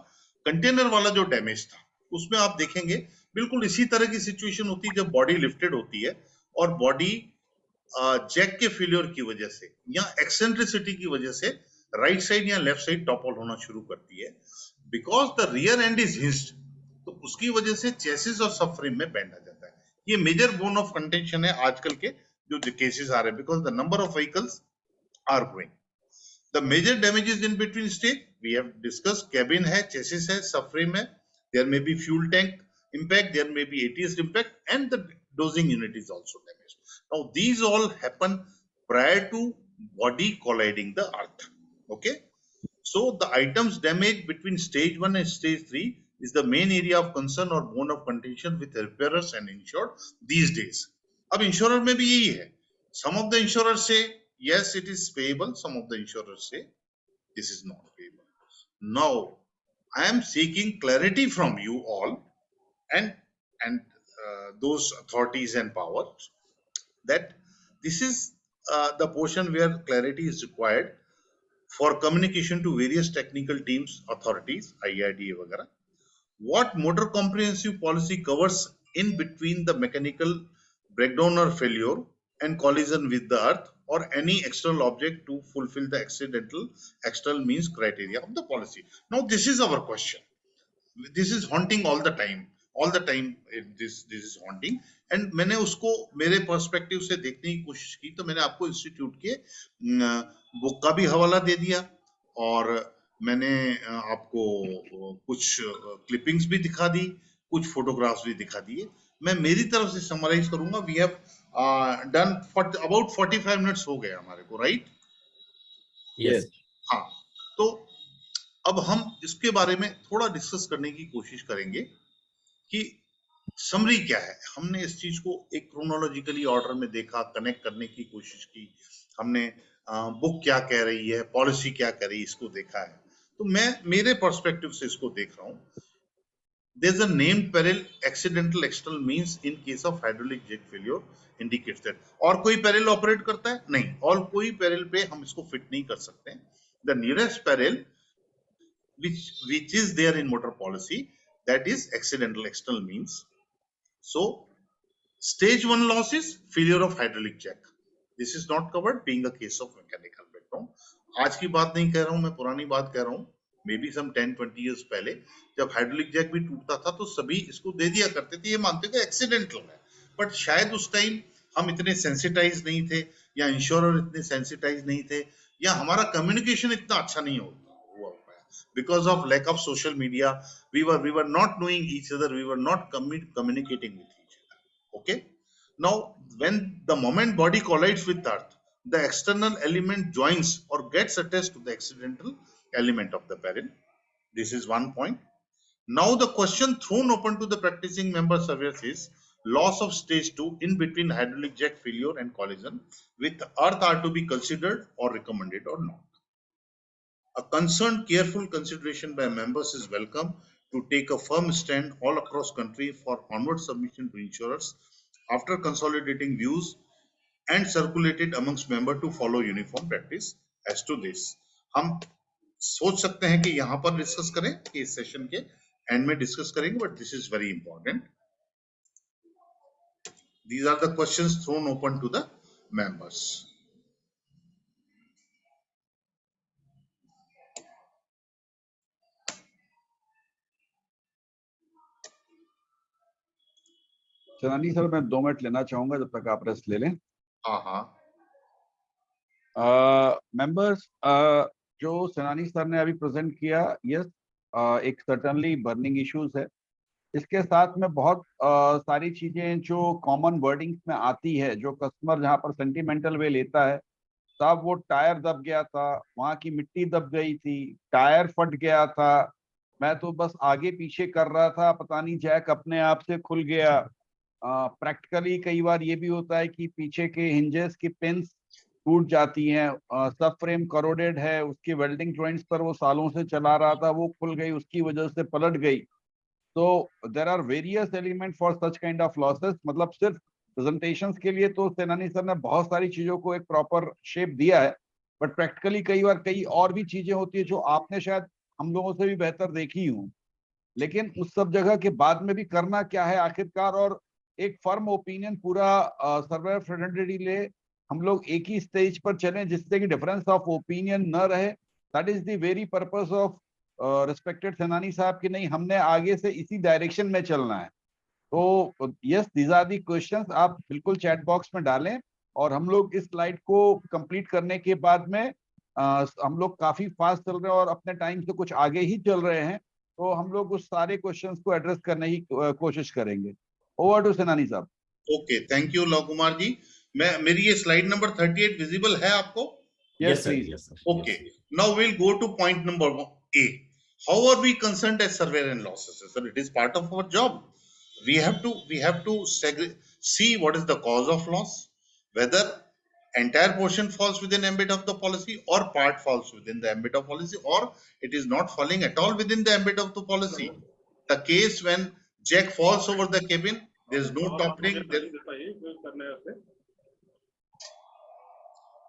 कंटेनर वाला जो डैमेज था उसमें आप देखेंगे बिल्कुल इसी तरह की सिचुएशन होती है जब बॉडी लिफ्टेड होती है और बॉडी जैक के फेलियर की वजह से या एक्सेंट्रिसिटी की वजह से राइट साइड या लेफ्ट साइड टॉपल होना शुरू करती है. Because the rear and is hinged, तो उसकी वजह से चेसिस और सबफ्रेम में बेंड आ जाता है. ये मेजर बोन ऑफ कंटेंशन है आजकल के जो केसेस आ रहे हैं, because the number of vehicles are growing. The major damages in between stage we have discuss. Cabin है, चेसिस है, सबफ्रेम है, there may be fuel tank impact, there may be ATS impact, and the dosing unit is also damaged. Now these all happen prior to body colliding the earth. Okay, so the items damaged between stage 1 and stage 3 is the main area of concern or bone of contention with repairers and insured these days. अब insurer में भी यही है. Some of the insurers say yes it is payable, some of the insurers say this is not payable. Now I am seeking clarity from you all and those authorities and powers that This is the portion where clarity is required for communication to various technical teams, authorities, IRDA वगैरह. What motor comprehensive policy covers in between the mechanical breakdown or failure and collision with the earth or any external object to fulfill the accidental external means criteria of the policy. Now this is our question. This is haunting all the time this is haunting. And मैंने उसको मेरे perspective से देखने की कोशिश की, तो मैंने आपको इंस्टीट्यूट के बुक का भी हवाला दे दिया और मैंने आपको कुछ क्लिपिंग्स भी दिखा दी, कुछ फोटोग्राफ्स भी दिखा दिए. मैं मेरी तरफ से समराइज करूंगा. We have done about 45 minutes हो गए हमारे को, राइट? यस. हाँ, तो अब हम इसके बारे में थोड़ा डिस्कस करने की कोशिश करेंगे कि समरी क्या है. हमने इस चीज को एक क्रोनोलॉजिकली ऑर्डर में देखा, कनेक्ट करने की कोशिश की. हमने बुक क्या कह रही है, पॉलिसी क्या कह रही है, इसको देखा है. तो मैं मेरे पर्सपेक्टिव से इसको देख रहा हूं. There's a named peril accidental external means in case of hydraulic jack failure indicates that. और कोई peril ऑपरेट करता है? नहीं. और कोई peril पे हम इसको फिट नहीं कर सकते. The nearest peril which is there in motor policy, that is accidental external means. So stage 1 loss is failure of hydraulic jack. This is not covered being a case of mechanical breakdown. आज की बात नहीं कह रहा हूं मैं, पुरानी बात कह रहा हूं. मे बी सम 10-20 years पहले जब हाइड्रोलिक जैक भी टूटता था तो सभी इसको दे दिया करते थे, ये मानते थे एक्सीडेंटल है. बट शायद उस टाइम हम इतने सेंसिटाइज नहीं थे, या इंश्योरर इतने सेंसिटाइज नहीं थे, या हमारा कम्युनिकेशन इतना अच्छा नहीं हुआ. Because of lack of social media, we were not knowing each other, we were not communicating with each other. Okay. Now when the moment body collides with earth, the external element joins or gets attached to the accidental element of the peril. This is one point. Now the question thrown open to the practicing member surveyors is loss of stage 2 in between hydraulic jack failure and collision with earth are to be considered or recommended or not. A concerned, careful consideration by members is welcome to take a firm stand all across country for onward submission to insurers after consolidating views and circulated amongst members to follow uniform practice as to this. हम सोच सकते हैं कि यहाँ पर discuss करें, कि इस सेशन के एंड में डिस्कस करेंगे, but this is very important. These are the questions thrown open to the members. Chanani sir, मैं 2 मिनट लेना चाहूंगा, जब तक आप रेस्ट ले लें. हाँ. मेंबर्स, जो सेनानी सर ने अभी प्रेजेंट किया, यस, एक सर्टनली बर्निंग इश्यूज है. इसके साथ में बहुत सारी चीजें जो कॉमन वर्डिंग्स में आती है, जो कस्टमर जहाँ पर सेंटिमेंटल वे लेता है, साहब वो टायर दब गया था, वहाँ की मिट्टी दब गई थी, टायर फट गया था, मैं तो बस आगे पीछे कर रहा था, पता नहीं जैक अपने आप से खुल गया. प्रैक्टिकली कई बार ये भी होता है कि पीछे के हिंजेस की पिन्स टूट जाती हैं, सब फ्रेम करोडेड है, उसके वेल्डिंग जॉइंट्स पर वो सालों से चला रहा था, वो खुल गई, उसकी वजह से पलट गई. तो there are various element for such kind of losses. मतलब सिर्फ प्रेजेंटेशंस के लिए तो सेनानी सर ने बहुत सारी चीजों को एक प्रॉपर शेप दिया है, बट प्रैक्टिकली कई बार कई और भी चीजें होती है जो आपने शायद हम लोगों से भी बेहतर देखी हूँ. लेकिन उस सब जगह के बाद में भी करना क्या है आखिरकार, और एक फर्म ओपिनियन पूरा सर्वे फ्रेंडली ले, हम लोग एक ही स्टेज पर चलें जिससे कि डिफरेंस ऑफ ओपिनियन न रहे. That is the very purpose of respected सेनानी साहब की नहीं, हमने आगे से इसी डायरेक्शन में चलना है. तो yes, these are the questions. आप बिल्कुल चैट बॉक्स में डालें और हम लोग इस स्लाइड को कंप्लीट करने के बाद में हम लोग काफी फास्ट चल रहे हैं और अपने टाइम से कुछ आगे ही चल रहे हैं, तो हम लोग उस सारे क्वेश्चंस को एड्रेस करने की कोशिश करेंगे. ओवर टू सेनानी साहब. Okay, thank you Lav Kumar ji. मेरी ये स्लाइड नंबर 38 विजिबल है आपको? Yes, sir. please. Yes, sir. Okay. Now we'll go to point number A. How are we concerned as surveyor and losses? So it is part of our job. We have to see what is the cause of loss, whether entire portion falls within ambit of the policy or part falls within the ambit of policy, or it is not falling at all within the ambit of the policy. The case when jack falls over the cabin, there is no toppling.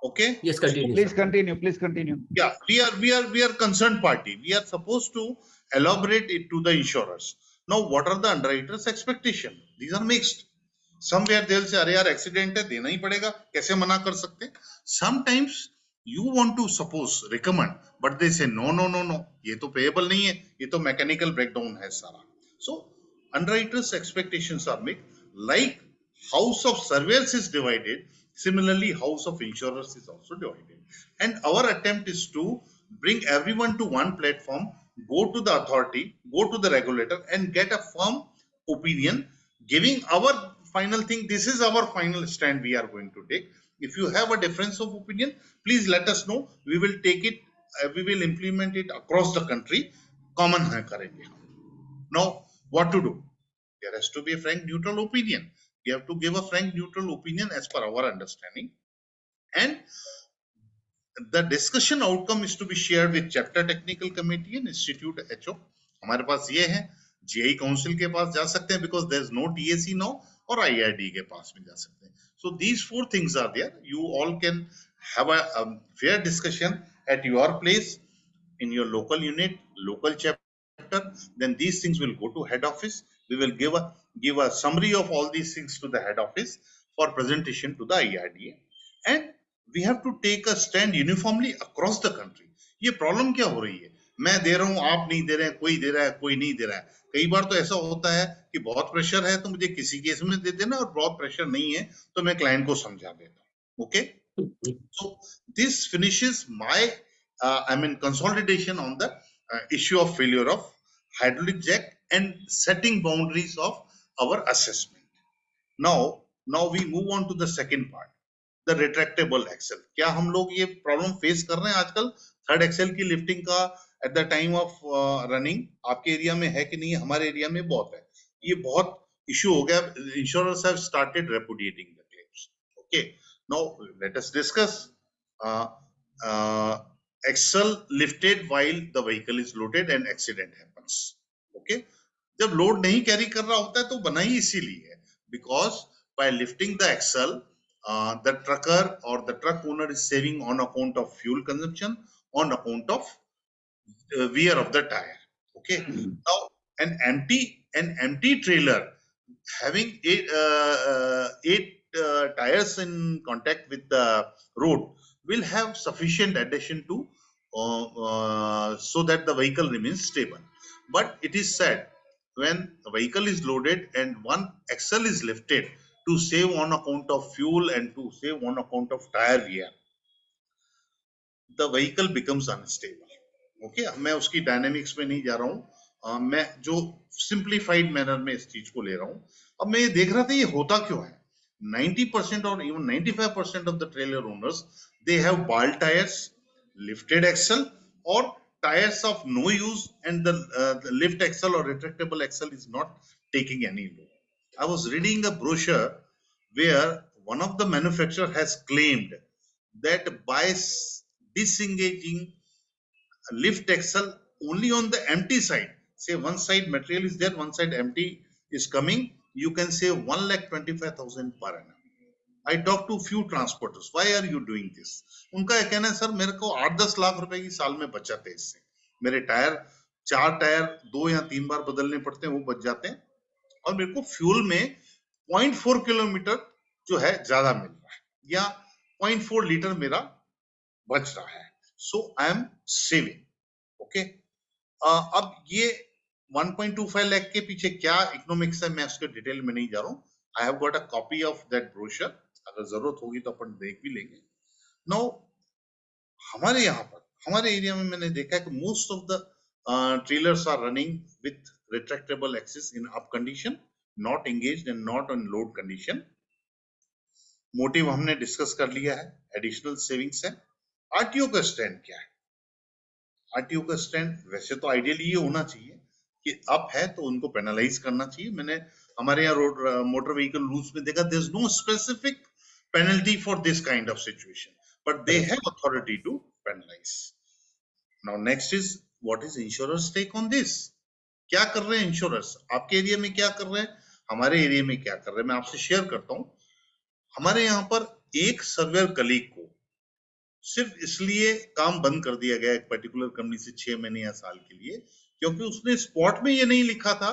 Okay. Yes, continue. Please sir. continue. Please continue. Yeah, we are concerned party. We are supposed to elaborate it to the insurers. Now, what are the underwriters' expectation? These are mixed. Somewhere they'll say, अरे यार accident है, देना ही पड़ेगा, कैसे मना कर सकते? Sometimes you want to suppose recommend, but they say no, ये तो payable नहीं है, ये तो mechanical breakdown है सारा. So underwriters' expectations are mixed. Like house of surveyors is divided, similarly house of insurers is also divided. And our attempt is to bring everyone to one platform, go to the authority, go to the regulator and get a firm opinion, giving our final thing. This is our final stand we are going to take. If you have a difference of opinion, please let us know. We will take it, we will implement it across the country. Common hai karenge. Now, what to do? There has to be a frank neutral opinion. We have to give a frank neutral opinion as per our understanding. And the discussion outcome is to be shared with chapter technical committee and institute HO. हमारे पास ये है, GI council के पास जा सकते हैं because there is no TAC now, और IRD के पास भी जा सकते हैं. So these 4 things are there. You all can have a fair discussion at your place, in your local unit, local chapter. Then these things will go to head office. We will give a summary of all these things to the head office for presentation to the IRDA. And we have to take a stand uniformly across the country. ये problem क्या हो रही है? मैं दे रहा हूं, आप नहीं दे रहे हैं, कोई दे रहा है, कोई नहीं दे रहा है. कई बार तो ऐसा होता है कि बहुत प्रेशर है तो मुझे किसी केस में दे देना, और बहुत प्रेशर नहीं है तो मैं क्लाइंट को समझा देता हूं. Okay, so this finishes my consolidation on the issue of failure of hydraulic jack and setting boundaries of our assessment. Now we move on to the second part, the retractable axle. क्या हम लोग ये problem face कर रहे हैं आजकल? Third Excel की lifting का at the time of running आपके एरिया में है कि नहीं? हमारे एरिया में बहुत है. ये बहुत इशू हो गया. Insurers have started repudiating the claims. Okay, now let us discuss axle lifted while the vehicle is loaded and accident happens. Okay, जब लोड नहीं कैरी कर रहा होता है तो बनाई इसीलिए है, because by lifting the axle, the trucker or the truck owner is saving on account of fuel consumption, on account of wear of the tire. Okay, now an empty trailer having eight tires in contact with the road will have sufficient adhesion to so that the vehicle remains stable. But it is said, when the vehicle is loaded and one axle is lifted to save on account of fuel and to save on account of tire wear, the vehicle becomes unstable. Okay, मैं उसकी dynamics में नहीं जा रहा हूं, मैं जो simplified manner में इस चीज को ले रहा हूं. अब मैं ये देख रहा था ये होता क्यों है. 90% or even 95% of the trailer owners, they have ball tires, lifted axle, or tires of no use, and the lift axle or retractable axle is not taking any load. I was reading a brochure where one of the manufacturer has claimed that by disengaging lift axle only on the empty side, say one side material is there, one side empty is coming, you can save 1,25,000 per annum. I talked to few transporters. Why are you doing this? उनका ये कहना है, sir मेरे को 8-10 लाख रुपए की साल में बचत है इससे. मेरे टायर 4 टायर 2 या 3 बार बदलने पड़ते हैं, वो बच जाते हैं, और मेरे को फ्यूल में 0.4 किलोमीटर जो है ज्यादा मिल रहा है, या 0.4 लीटर मेरा बच रहा है. So I am saving. Okay. अब ये 1.25 लाख के पीछे क्या इकोनॉमिक्स है, मैं उसके डिटेल में नहीं जा रहा हूं. I have got a copy of that brochure. अगर जरूरत होगी तो अपन देख भी लेंगे. Now हमारे यहाँ पर, हमारे एरिया में मैंने देखा है कि most of the trailers are running with retractable axis in up condition, not engaged and not on load condition. Motive हमने डिस्कस कर लिया है, एडिशनल सेविंग्स है. आरटीओ का स्टैंड क्या है? आरटीओ का स्टैंड वैसे तो आइडियली ये होना चाहिए कि अप है तो उनको पेनलाइज करना चाहिए. मैंने हमारे यहाँ रोड मोटर व्हीकल रूल्स में देखा, there is no specific penalty for this kind of situation, but they have authority to penalise. Now next is what is insurers take on this. क्या कर रहे हैं इंश्योरर्स? आपके एरिया में क्या कर रहे हैं, हमारे एरिया में क्या कर रहे हैं, मैं आपसे शेयर करता हूं. हमारे यहाँ पर एक सर्वेयर कलीग को सिर्फ इसलिए काम बंद कर दिया गया एक पर्टिकुलर कंपनी से 6 महीने या साल के लिए, क्योंकि उसने स्पॉट में ये नहीं लिखा था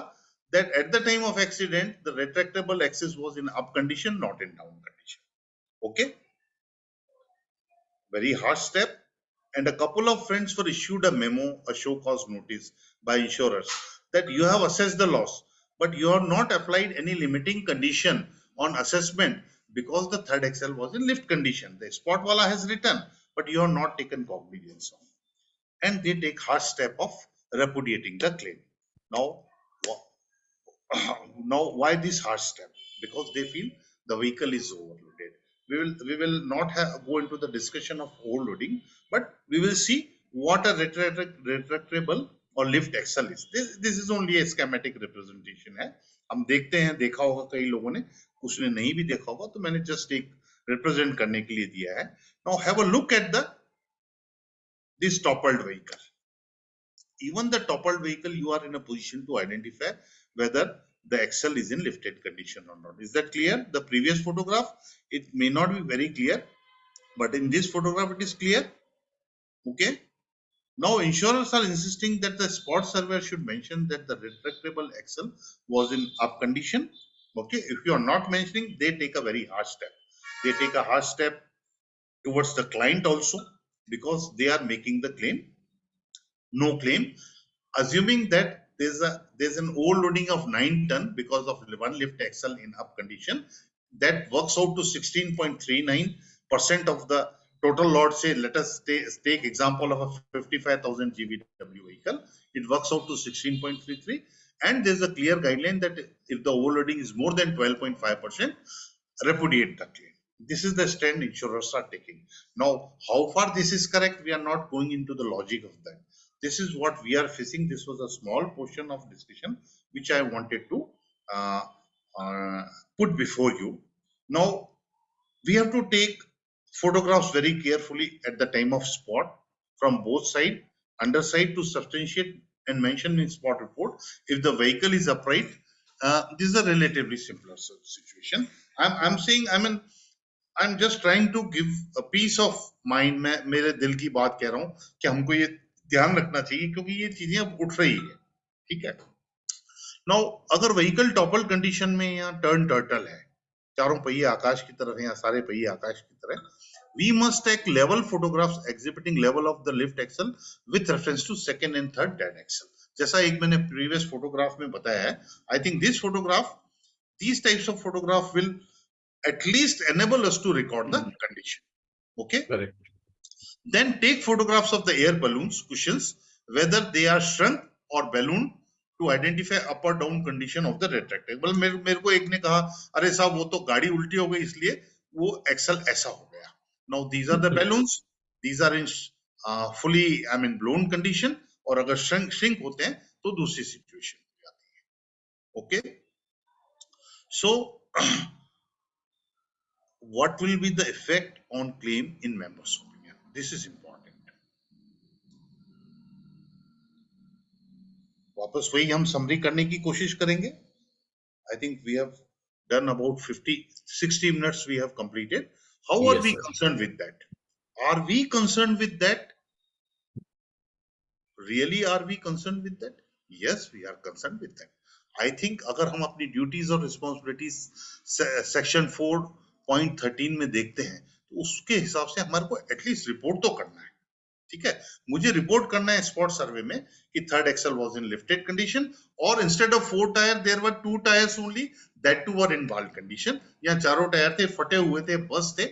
that at the time of accident the retractable axis was in up condition, not in down condition. Okay, very harsh step. And a couple of friends were issued a memo, a show cause notice by insurers that you have assessed the loss, but you have not applied any limiting condition on assessment because the third axle was in lift condition. The spot wala has written, but you have not taken cognizance of. And they take harsh step of repudiating the claim. Now why this harsh step? Because they feel the vehicle is overloaded. We will not go into the discussion of overloading, but we will see what a retractable or lift axle is. This is only a schematic representation है. हम देखते हैं, देखा होगा कई लोगों ने, कुछ ने नहीं भी देखा होगा, तो मैंने just एक represent करने के लिए दिया है. Now have a look at this toppled vehicle. Even the toppled vehicle, you are in a position to identify whether the axle is in lifted condition or not. Is that clear? The previous photograph, it may not be very clear, but in this photograph it is clear. Okay. Now insurers are insisting that the spot surveyor should mention that the retractable axle was in up condition. Okay. If you are not mentioning, they take a very harsh step. They take a harsh step towards the client also, because they are making the claim. No claim, assuming that there's an overloading of 9 ton because of one lift axle in up condition, that works out to 16.39% of the total load. Say, let us take example of a 55,000 GVW vehicle. It works out to 16.33, and there's a clear guideline that if the overloading is more than 12.5%, repudiate the claim. This is the stand insurers are taking. Now, how far this is correct, we are not going into the logic of that. This is what we are facing. This was a small portion of discussion which I wanted to put before you. Now, we have to take photographs very carefully at the time of spot from both side, underside, to substantiate and mention in spot report. If the vehicle is upright, this is a relatively simpler situation. I'm saying, I'm just trying to give a peace of mind. मैं मेरे दिल की बात कह रहा हूं कि हमको ये ध्यान रखना चाहिए, क्योंकि ये चीजें अब उठ रही है. ठीक है. नाउ अगर व्हीकल टॉपल कंडीशन में या टर्न टर्टल है, चारों पहिए आकाश की तरफ है या सारे पहिए आकाश की तरफ, we must take level photographs exhibiting level of the lift axle with reference to second and third dead axle. जैसा एक मैंने previous photograph में बताया है. I think this photograph, these types of photograph will at least enable us to record the condition. Okay. Correct. Then take photographs of the air balloons, cushions, whether they are shrunk or ballooned, to identify up or down condition of the retractable. मेरे को एक ने कहा, अरे साहब वो तो गाड़ी उल्टी हो गई इसलिए वो एक्सल ऐसा हो गया. Now these are the balloons. These are in fully, blown condition. और अगर shrink होते हैं तो दूसरी situation हो जाती है. Okay. So what will be the effect on claim in members' opinion? This is important. वापस वही हम समरी करने की कोशिश करेंगे. I think we have done about 60 minutes we have completed. How are we concerned with that? Are we concerned with that? Really, are we concerned with that? Yes, we are concerned with that. I think अगर हम अपनी duties और responsibilities section 4.13 में देखते हैं तो उसके हिसाब से हमारे को एटलीस्ट रिपोर्ट तो करना है. ठीक है, मुझे रिपोर्ट करना है स्पॉट सर्वे में कि third axle was in lifted condition, और instead of 4 tyre there were 2 tyres only, that two were in valid condition, या चारों टायर थे, फटे हुए थे, बस थे,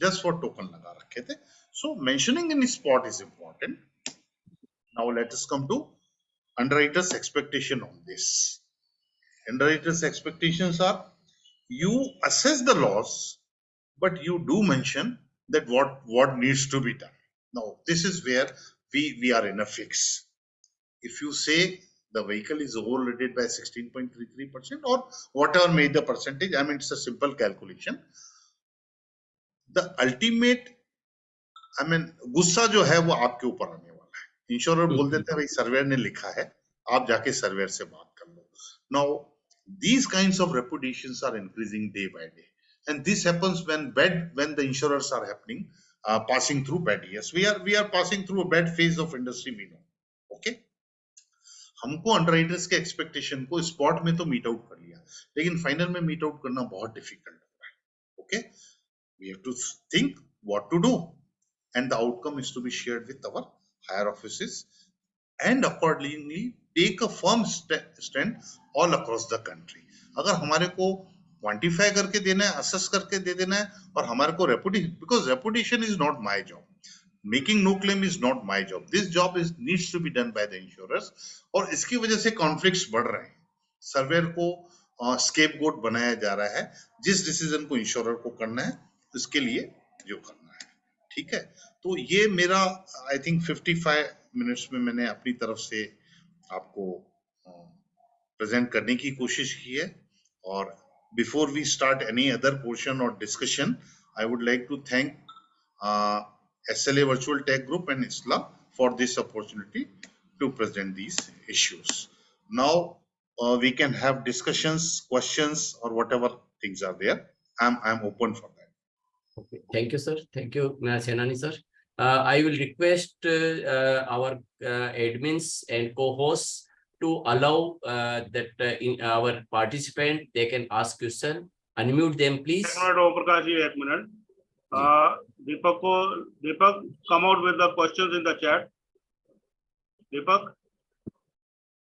जस्ट फॉर टोकन लगा रखे थे. So mentioning in spot is important. Now let us come to underwriter's expectation on this. Underwriter's expectations are, you assess the loss, but you do mention that what needs to be done. Now this is where we are in a fix. If you say the vehicle is overloaded by 16.33% or whatever may the percentage, it's a simple calculation. The ultimate गुस्सा जो है वो आपके ऊपर आने वाला है. Insurer बोल देते हैं भाई सर्वेयर ने लिखा है, आप जाके सर्वेयर से बात कर लो. Now these kinds of repudiations are increasing day by day, and this happens when the insurers are happening. passing through bad years. We are passing through a bad phase of industry, we know. Okay. हमको underwriters के expectation को spot में तो meet out कर लिया, लेकिन final में meet out करना बहुत डिफिकल्ट हो रहा है. Okay, we have to think what to do and the outcome is to be shared with our higher offices and accordingly take a firm stand all across the country. अगर हमारे को quantify करके देना है, assess करके दे देना है, और हमारे को reputation, because reputation is not my job, making no claim is not my job, this job is needs to be done by the insurers. और इसकी वजह से कॉन्फ्लिक्ट्स बढ़ रहे हैं. सर्वेयर को स्केपगोट बनाया जा रहा है. जिस डिसीजन को इंश्योरर को करना है उसके लिए जो करना है. ठीक है, तो ये मेरा आई थिंक 55 मिनट्स में मैंने अपनी तरफ से आपको प्रेजेंट करने की कोशिश की है. और before we start any other portion और discussion, I would like to thank SLA Virtual Tech Group and ISLA for this opportunity to present these issues. Now we can have discussions, questions, or whatever things are there. I'm open for that. Okay, thank you, sir. Thank you, Senani sir. I will request our admins and co-hosts to allow that in our participant they can ask question. Unmute them, please. एक minute Om Prakash ji, एक minute. Deepak come out with the questions in the chat. दीपक.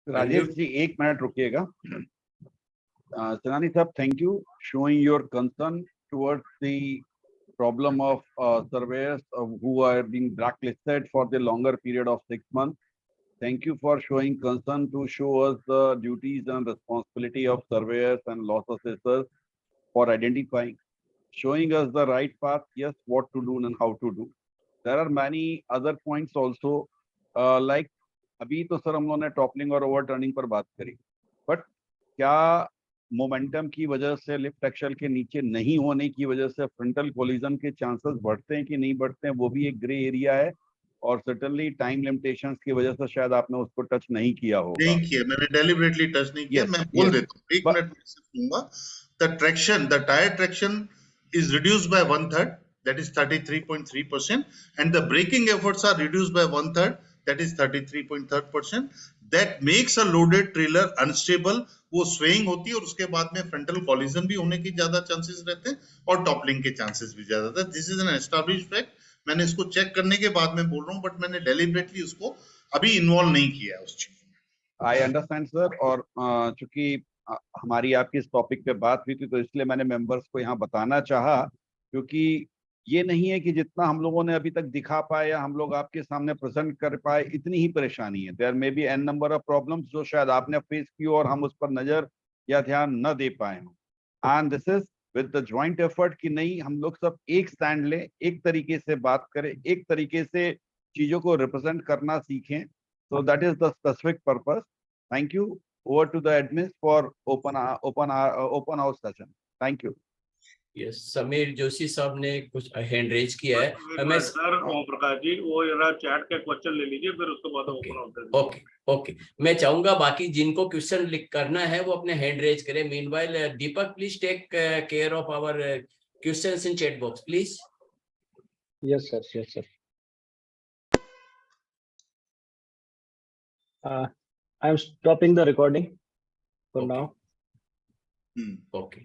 राजेश जी एक minute रुकिएगा. Senani साहब, thank you showing your concern towards the problem of surveyors who are being blacklisted for the longer period of 6 months. Thank you for showing concern to show us the duties and responsibility of surveyors and loss assessors for identifying, showing us the right path, yes, what to do and how to do. There are many other points also, like अभी तो sir हम लोगों ने toppling और overturning पर बात करी, but क्या मोमेंटम की वजह से लिफ्ट एक्सल के नीचे नहीं होने की वजह से फ्रंटल कोलिजन के चांसेस बढ़ते हैं कि नहीं बढ़ते हैं, वो भी एक ग्रे एरिया है. और सर्टेनली टाइम लिमिटेशंस की वजह से शायद आपने उसको टच नहीं किया होगा. नहीं किया, मैंने डेलिबरेटली टच नहीं किया. मैं बोल देता हूँ, एक मिनट में सिर्फ दूंगा. The tyre traction is reduced by 1/3, that is 33.3%, and the braking efforts are reduced by 1/3, that is 33.3%. That makes a loaded trailer unstable. वो swaying होती है और उसके बाद में frontal collision भी होने की ज्यादा chances रहते हैं और toppling के chances भी ज्यादा रहते हैं. This is an established fact. मैंने इसको चेक करने के बाद में बोल रहा हूँ, बट मैंने deliberately उसको अभी इन्वॉल्व नहीं किया उस चीज में. I understand sir. और चूंकि हमारी आपकी इस टॉपिक पे बात हुई थी तो इसलिए मैंने मेंबर्स को यहाँ बताना चाहा, क्योंकि ये नहीं है कि जितना हम लोगों ने अभी तक दिखा पाए या हम लोग आपके सामने प्रेजेंट कर पाए इतनी ही परेशानी है. There may be an number of problems जो शायद आपने फेस की और हम उस पर नजर या ध्यान न दे पाए हों. And this is with the joint effort कि नहीं, हम लोग सब एक स्टैंड लें, एक तरीके से बात करें, एक तरीके से चीजों को रिप्रेजेंट करना सीखें. So that is the specific purpose. Thank you. Over to the admins for open house session. Thank you. Yes, Sameer Joshi साहब ने कुछ हैंड रेज किया है. मैं सर ओम प्रकाश जी, वो जरा चैट के क्वेश्चन ले लीजिए, फिर उसके बाद ओपन हाउस. ओके, मैं चाहूंगा बाकी जिनको क्वेश्चन करना है वो अपने हैंड रेज करें. Meanwhile Deepak, please take care of our questions in chat box, please. Yes, sir. I'm stopping the recording for now. Okay.